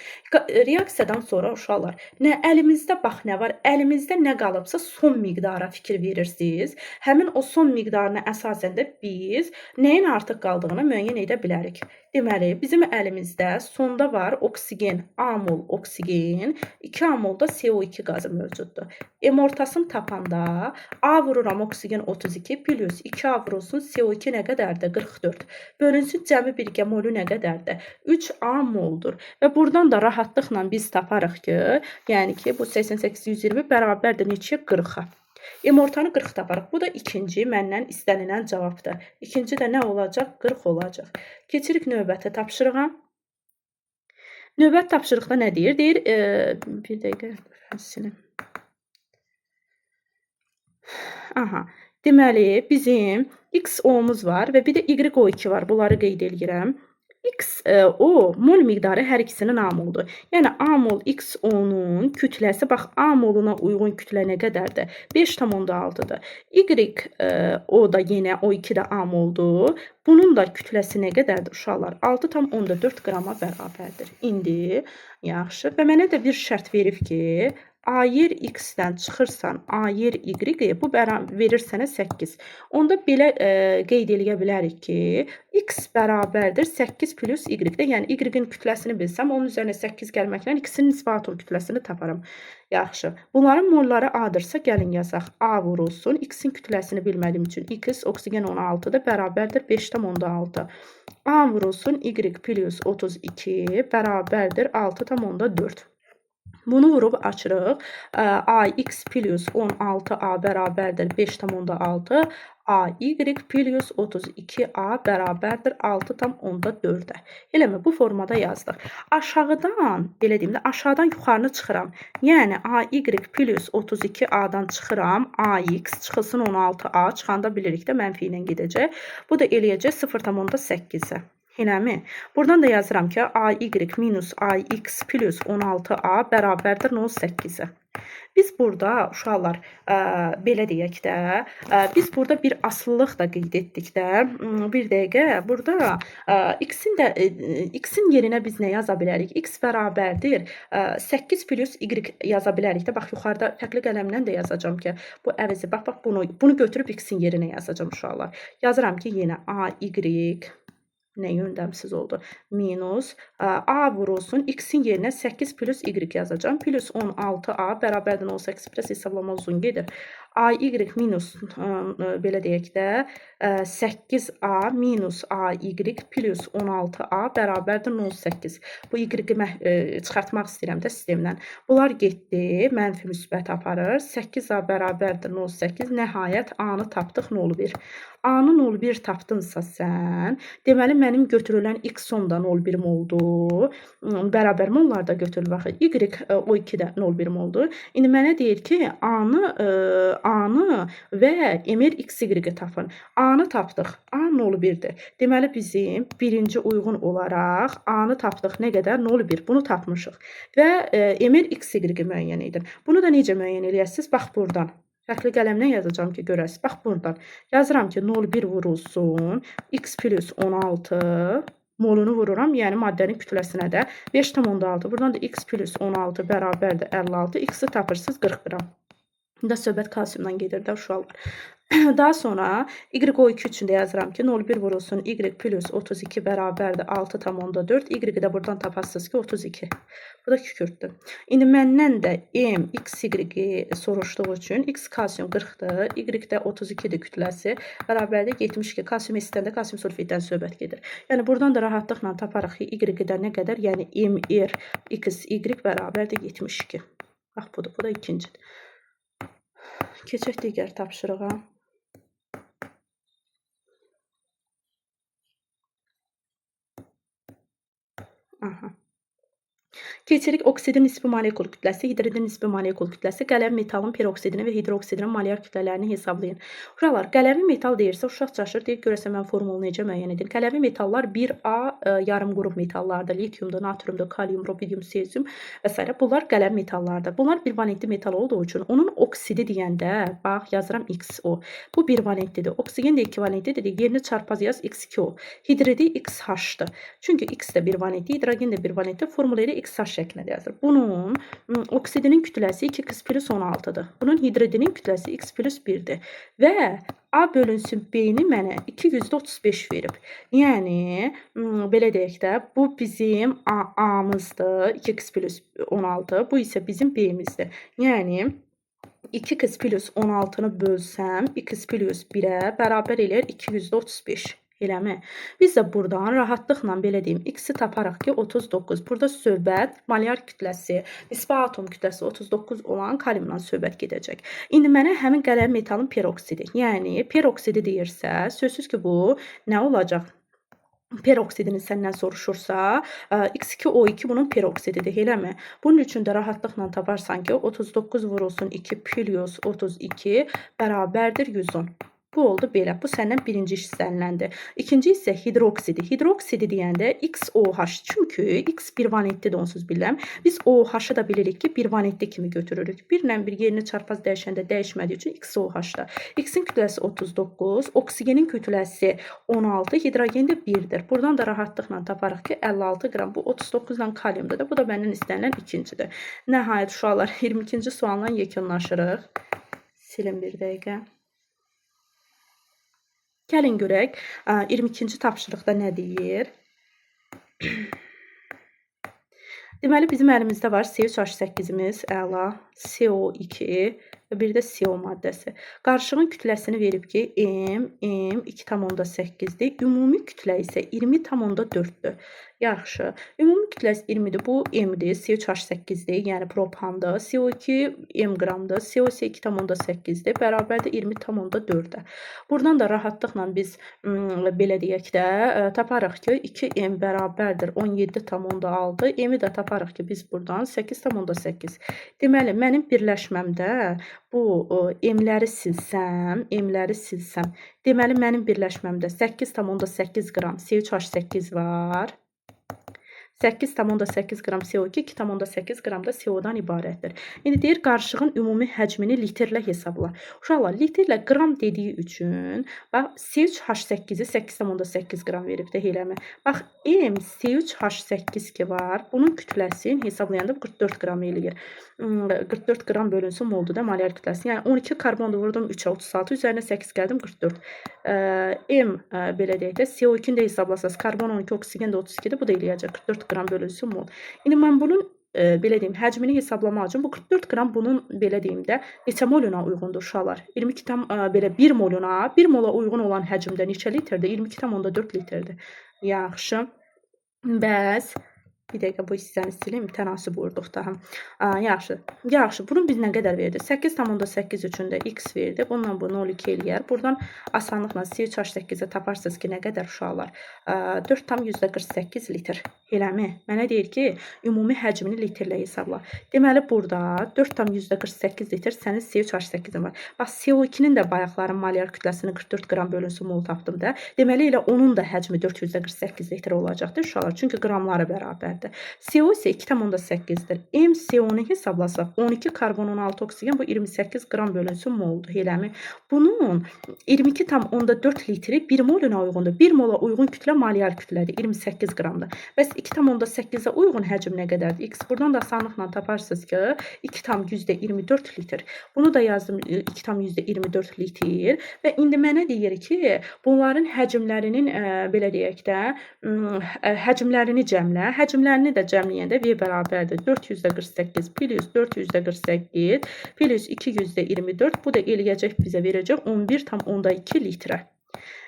Reaksiyadan sonra uşaqlar, nə əlimizdə bax nə var? Əlimizdə nə qalıbsa son miqdara fikir verirsiniz. Həmin o son miqdarına əsasən də biz nəyin artıq qaldığını müəyyən edə bilərik. Deməli, bizim əlimizdə sonda var oksigen, A mol oksigen, 2 A molda CO2 qazı mövcuddur. Ortasını tapanda A vururam oksigen 32 plus 2A vurulsun CO2 nə qədərdir? 44. Bölünsün cəmi birgə molü nə qədərdir? 3A moldur. Və buradan da rahatlıqla biz taparıq ki, yəni ki, bu 88-120 bərabərdir neçəyə? 40-a. Ortanı 40 taparıq. Bu da ikinci məndən istənilən cavabdır. İkinci də nə olacaq? 40 olacaq. Keçirik növbəti tapşırığa. Növbət tapşırıqda nə deyir? Deyir, bir dəqiqə, silim. Aha, deməli, bizim XO-muz var və bir də YO2 var. Bunları qeyd edirəm. XO mol miqdarı hər ikisinin A moludur. Yəni A mol XO-nun kütləsi, bax A moluna uyğun kütlə nə qədərdir? 5,6-dır. YO da yenə O2 də A moldur. Bunun da kütləsi nə qədərdir uşaqlar? 6,4 qrama bərabərdir. İndi yaxşı. Və mənə də bir şərt verib ki, A yer X-dən çıxırsan, A yer Y, bu verir sənə 8. Onda belə qeyd eləyə bilərik ki, X bərabərdir 8 plus Y-də. Yəni Y-in kütləsini bilsəm, onun üzərinə 8 gəlməklə X-in nisbi atom kütləsini taparım. Yaxşı. Bunların molları A-dırsa, gəlin yazaq. A vurulsun. X-in kütləsini bilmədiyim üçün X oksigen 16-da bərabərdir 5,6. A vurulsun. Y plus 32 bərabərdir 6,4. Bunu vurub açırıq. AX plus 16A bərabərdir 5,6. AY plus 32A bərabərdir 6,4-ə. Eləmi? Bu formada yazdıq. Aşağıdan, belə deyim də, aşağıdan yuxarını çıxıram. Yəni AY plus 32A-dan çıxıram. AX çıxılsın 16A. Çıxanda bilirik də mənfi ilə gedəcək. Bu da eləyəcək 0,8-ə. Eləmi? Buradan da yazıram ki, AY minus AX plus 16A bərabərdir 0,8-ə. Biz burada, uşaqlar, belə deyək də, biz burada bir asılılıq da qeyd etdik də. Bir dəqiqə, burada X-in yerinə biz nə yaza bilərik? X bərabərdir 8 plus Y yaza bilərik də. Bax, yuxarıda fərqli qələmlə də yazacağım ki, bu əvəzi, bax, bunu götürüb X-in yerinə yazacağım uşaqlar. Yazıram ki, yenə AY nə yöndəmsiz oldu? Minus A vurulsun. X-in yerinə 8 plus Y yazacağım. Plus 16A bərabərdir 18 plus hesablama uzun gedir. AY minus, belə deyək də, 8A minus AY plus 16A bərabərdir 0,8. Bu Y-i çıxartmaq istəyirəm də sistemdən. Bunlar getdi, mənfi müsbət aparır. 8A bərabərdir 0,8. Nəhayət A-nı tapdıq 0,1. A-nı 0,1 tapdınsa sən, deməli mənim götürülən X-on da 0,1 moldu. Bərabər mollar da götürülür. Baxın, Y O2 də 0,1 moldu. İndi mənə deyir ki, A-nı və Emir XY-i tapın. A-nı tapdıq. A 0,1-dir. Deməli bizim birinci uyğun olaraq A-nı tapdıq. Nə qədər? 0,1. Bunu tapmışıq. Və Emir XY-i müəyyən edin. Bunu da necə müəyyən edəcəksiniz? Bax buradan. Fərqli qələmlə yazacağam ki, görəsiniz. Bax buradan. Yazıram ki, 0,1 vurulsun. X plus 16 molunu vururam. Yəni maddənin kütləsinə də 5,6. Buradan da X plus 16 bərabərdir 56. X-i tapırsınız 40 qram. Burada söhbət kalsiumdan gedir də uşaqlar. Daha sonra YO2 üçün də yazıram ki, 0,1 vurulsun Y plus 32 bərabərdir 6,4. Y-i də buradan tapasınız ki, 32. Bu da kükürdür. İndi məndən də M, X, Y soruşduğu üçün X kalsium 40-dır, Y də 32-dir kütləsi. Bərabərdir 72. Kalsium esitəndə kalsium sulfiddən söhbət gedir. Yəni buradan da rahatlıqla taparıq ki, Y-də nə qədər? Yəni MR, X, Y bərabərdir 72. Bax budur, bu da ikincidir. Keçək digər tapşırığa. Aha. Keçirik oksidin nisbi molekul kütləsi, hidridin nisbi molekul kütləsi, qələmi metalın peroksidini və hidroksidinin molyar kütlələrini hesablayın. Uşaqlar, qələmi metal deyirsə, uşaq çaşır, deyir, görəsə mən formulu necə müəyyən edim. Qələmi metallar 1A yarım qrup metallardır. Lityumdur, natriumdur, kalium, rubidium, sezium və s. Bunlar qələmi metallardır. Bunlar birvalentli metal olduğu üçün onun oksidi deyəndə, bax, yazıram XO. Bu birvalentlidir. Oksigen də ekvivalentlidir. Yerini çarpaz yaz X2O. Hidridi XH-dır. Çünki X də birvalentli, hidrogen də birvalentli. Formula ilə XH şəklində yazılır. Bunun oksidinin kütləsi 2x plus 16-dır. Bunun hidridinin kütləsi x plus 1-dir. Və A bölünsün B-ni mənə 235 verib. Yəni, belə deyək də, bu bizim A-mızdır, 2x plus 16. Bu isə bizim B-mizdir. Yəni, 2x plus 16-nı bölsəm, x plus 1-ə bərabər eləyər 235. Eləmi? Biz də buradan rahatlıqla belə deyim, x-i taparıq ki, 39. Burada söhbət molyar kütləsi, nisbi atom kütləsi 39 olan kaliumdan söhbət gedəcək. İndi mənə həmin qələmi metalın peroksidi, yəni peroksidi deyirsə, sözsüz ki, bu nə olacaq? Peroksidini səndən soruşursa, X2O2 bunun peroksididir, eləmi? Bunun üçün də rahatlıqla taparsan ki, 39 vurulsun 2 plus 32 bərabərdir 110. Bu oldu belə. Bu səndən birinci hissələndir. İkinci isə hidroksidi. Hidroksidi deyəndə XOH. Çünki X birvalentlidir, onsuz bilirəm. Biz OH-ı da bilirik ki, birvalentli kimi götürürük. Birlə bir yerini çarpaz dəyişəndə dəyişmədiyi üçün XOH-da. X-in kütləsi 39, oksigenin kütləsi 16, hidrogen də 1-dir. Buradan da rahatlıqla taparıq ki, 56 qram. Bu 39-dan kaliumdur da. Bu da məndən istənilən ikincidir. Nəhayət uşaqlar, 22-ci sualla yekunlaşırıq. Silin bir dəqiqə. Gəlin görək, 22-ci tapşırıqda nə deyir? Deməli, bizim əlimizdə var C3H8-imiz, əla, CO2 və bir də CO maddəsi. Qarışığın kütləsini verib ki, M 2,8-dir. Ümumi kütlə isə 20,4-dür. Yaxşı. Ümumi kütləsi 20-dir. Bu M-dir, C3H8-dir, yəni propandır. CO2 M qramdır, CO isə 2,8-dir. Bərabərdir 20,4-də. Buradan da rahatlıqla biz belə deyək də taparıq ki, 2M bərabərdir 17,6. M-i də taparıq ki, biz buradan 8,8. Deməli, mənim birləşməmdə bu M-ləri silsəm, deməli, mənim birləşməmdə 8,8 qram C3H8 var. 8,8 qram CO2, 2,8 qram da CO-dan ibarətdir. İndi deyir, qarışığın ümumi həcmini litrlə hesabla. Uşaqlar, litrlə qram dediyi üçün, bax, C3H8-i 8,8 qram veribdir, eləmi? Bax, M C3H8 ki var, bunun kütləsini hesablayanda 44 qram eləyir. 44 qram bölünsün moldur da molyar kütləsi. Yəni, 12 karbonda vurdum 3-ə 36, üzərinə 8 gəldim 44. M, belə deyək də, CO2-ni də hesablasaz, karbon 12, oksigen də 32-dir, bu da eləyəcək 44 qram bölünsün mol. İndi mən bunun, belə deyim, həcmini hesablamaq üçün bu 44 qram bunun, belə deyim də, neçə moluna uyğundur uşaqlar? 22 tam, belə 1 moluna, 1 mola uyğun olan həcmdə neçə litrdir? 22,4 litrdir. Yaxşı. Bəs Bir dəqiqə bu hissəni silim, tənasib vurduq daha. Yaxşı. Yaxşı. Bunun biz nə qədər verdi? 8,8 üçün də x verdi. Bununla bu 0,2 eləyər. Buradan asanlıqla C3H8-i taparsınız ki, nə qədər uşaqlar? 4,48 litr. Eləmi? Mənə deyir ki, ümumi həcmini litrlə hesabla. Deməli, burada 4,48 litr sənin C3H8-in var. Bax, CO2-nin də bayaqların molyar kütləsini 44 qram bölünsün mol tapdım da. Deməli, elə onun da həcmi 448 litr olacaqdır uşaqlar. Çünki qramları bərabərdir. CO isə 2,8-dir. MCO-nu hesablasaq 12 karbon 16 oksigen bu 28 qram bölünsün moldur. Eləmi? Bunun 22,4 litri 1 moluna uyğundur. 1 mola uyğun kütlə molyar kütlədir. 28 qramdır. Bəs 2,8-ə uyğun həcm nə qədərdir? X buradan da asanlıqla taparsınız ki 2,24 litr. Bunu da yazdım 2,24 litr. Və indi mənə deyir ki, bunların həcmlərinin belə deyək də həcmlərini cəmlə. Həcmlərini də cəmləyəndə V bərabərdir 448 plus 448 plus 224. Bu da eləyəcək bizə verəcək 11,2 litrə.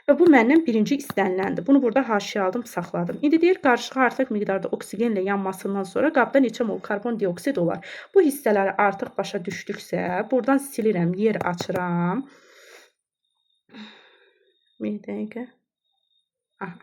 Və bu məndən birinci istəniləndir. Bunu burada haşiyə aldım, saxladım. İndi deyir, qarışığa artıq miqdarda oksigenlə yanmasından sonra qabda neçə mol karbon dioksid olar? Bu hissələri artıq başa düşdüksə, buradan silirəm, yer açıram. Bir dəqiqə. Aha.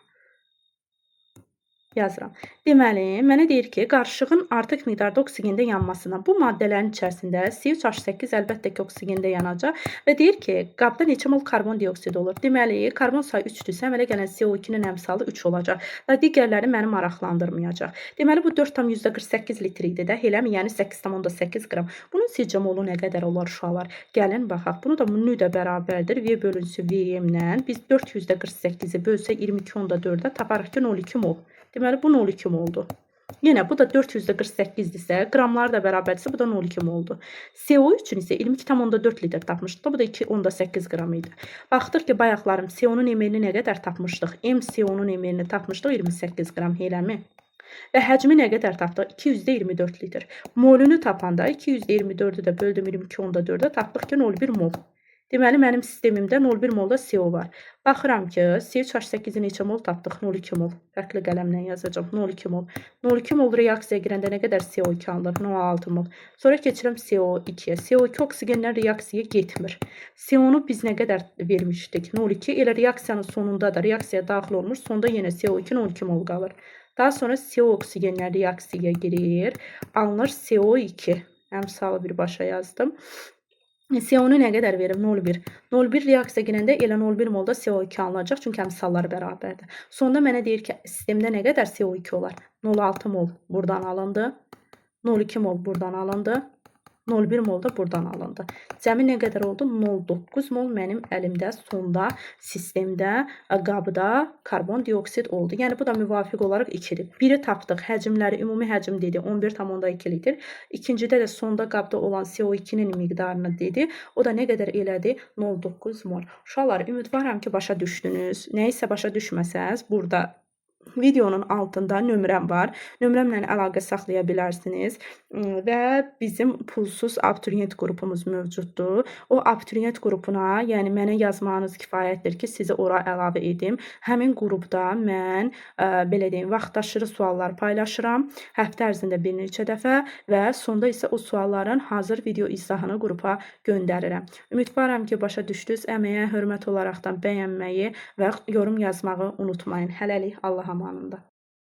Yazıram. Deməli, mənə deyir ki, qarışığın artıq miqdarda oksigendə yanmasından bu maddələrin içərisində C3H8 əlbəttə ki, oksigendə yanacaq və deyir ki, qabda neçə mol karbon dioksid olur? Deməli, karbon sayı 3-dürsə, əmələ gələn CO2-nin əmsalı 3 olacaq və digərləri məni maraqlandırmayacaq. Deməli, bu 4,48 litr idi də, eləmi? Yəni 8,8 qram. Bunun sizcə molu nə qədər olar uşaqlar? Gəlin, baxaq. Bunu da nü də bərabərdir. V bölünsün VM-lə. Biz 448-i bölsə 22,4-ə taparıq ki, 0,2 mol. Deməli, bu 0,2 moldur. Yenə bu da 448-dirsə, qramları da bərabərdirsə, bu da 0,2 moldur. CO üçün isə 22,4 litr tapmışdıq. Bu da 2,8 qram idi. Baxdıq ki, bayaqlarım CO-nun emerini nə qədər tapmışdıq? MCO-nun emerini tapmışdıq 28 qram, eləmi? Və həcmi nə qədər tapdıq? 2,24 litr. Molunu tapanda 2,24-ü də böldüm 22,4-ə tapdıq ki, 0,1 mol. Deməli, mənim sistemimdə 0,1 molda CO var. Baxıram ki, C3H8-i neçə mol tapdıq? 0,2 mol. Fərqli qələmlə yazacağım. 0,2 mol. 0,2 mol reaksiyaya girəndə nə qədər CO2 alınır? 0,6 mol. Sonra keçirəm CO2-yə. CO2 oksigenlər reaksiyaya getmir. CO-nu biz nə qədər vermişdik? 0,2. Elə reaksiyanın sonunda da reaksiyaya daxil olmuş. Sonda yenə CO2 0,2 mol qalır. Daha sonra CO oksigenlər reaksiyaya girir. Alınır CO2. Əmsalı birbaşa yazdım. CO-nu nə qədər verim? 0,1. 0,1 reaksiya girəndə elə 0,1 molda CO2 alınacaq, çünki əmsalları bərabərdir. Sonda mənə deyir ki, sistemdə nə qədər CO2 olar? 0,6 mol buradan alındı. 0,2 mol buradan alındı. 0,1 mol da buradan alındı. Cəmi nə qədər oldu? 0,9 mol mənim əlimdə sonda sistemdə, qabda karbon dioksid oldu. Yəni, bu da müvafiq olaraq 2-dir. Biri tapdıq, həcmləri, ümumi həcm dedi 11,2 litr. İkincidə də sonda qabda olan CO2-nin miqdarını dedi. O da nə qədər elədi? 0,9 mol. Uşaqlar, ümidvaram ki, başa düşdünüz. Nəyisə başa düşməsəz, burada videonun altında nömrəm var. Nömrəmlə əlaqə saxlaya bilərsiniz və bizim pulsuz abituriyent qrupumuz mövcuddur. O abituriyent qrupuna, yəni mənə yazmanız kifayətdir ki, sizi ora əlavə edim. Həmin qrupda mən belə deyim, vaxtaşırı suallar paylaşıram. Həftə ərzində bir neçə dəfə və sonda isə o sualların hazır video izahını qrupa göndərirəm. Ümidvaram ki, başa düşdünüz. Əməyə hörmət olaraqdan bəyənməyi və yorum yazmağı unutmayın. Hələlik Allah'a amanında.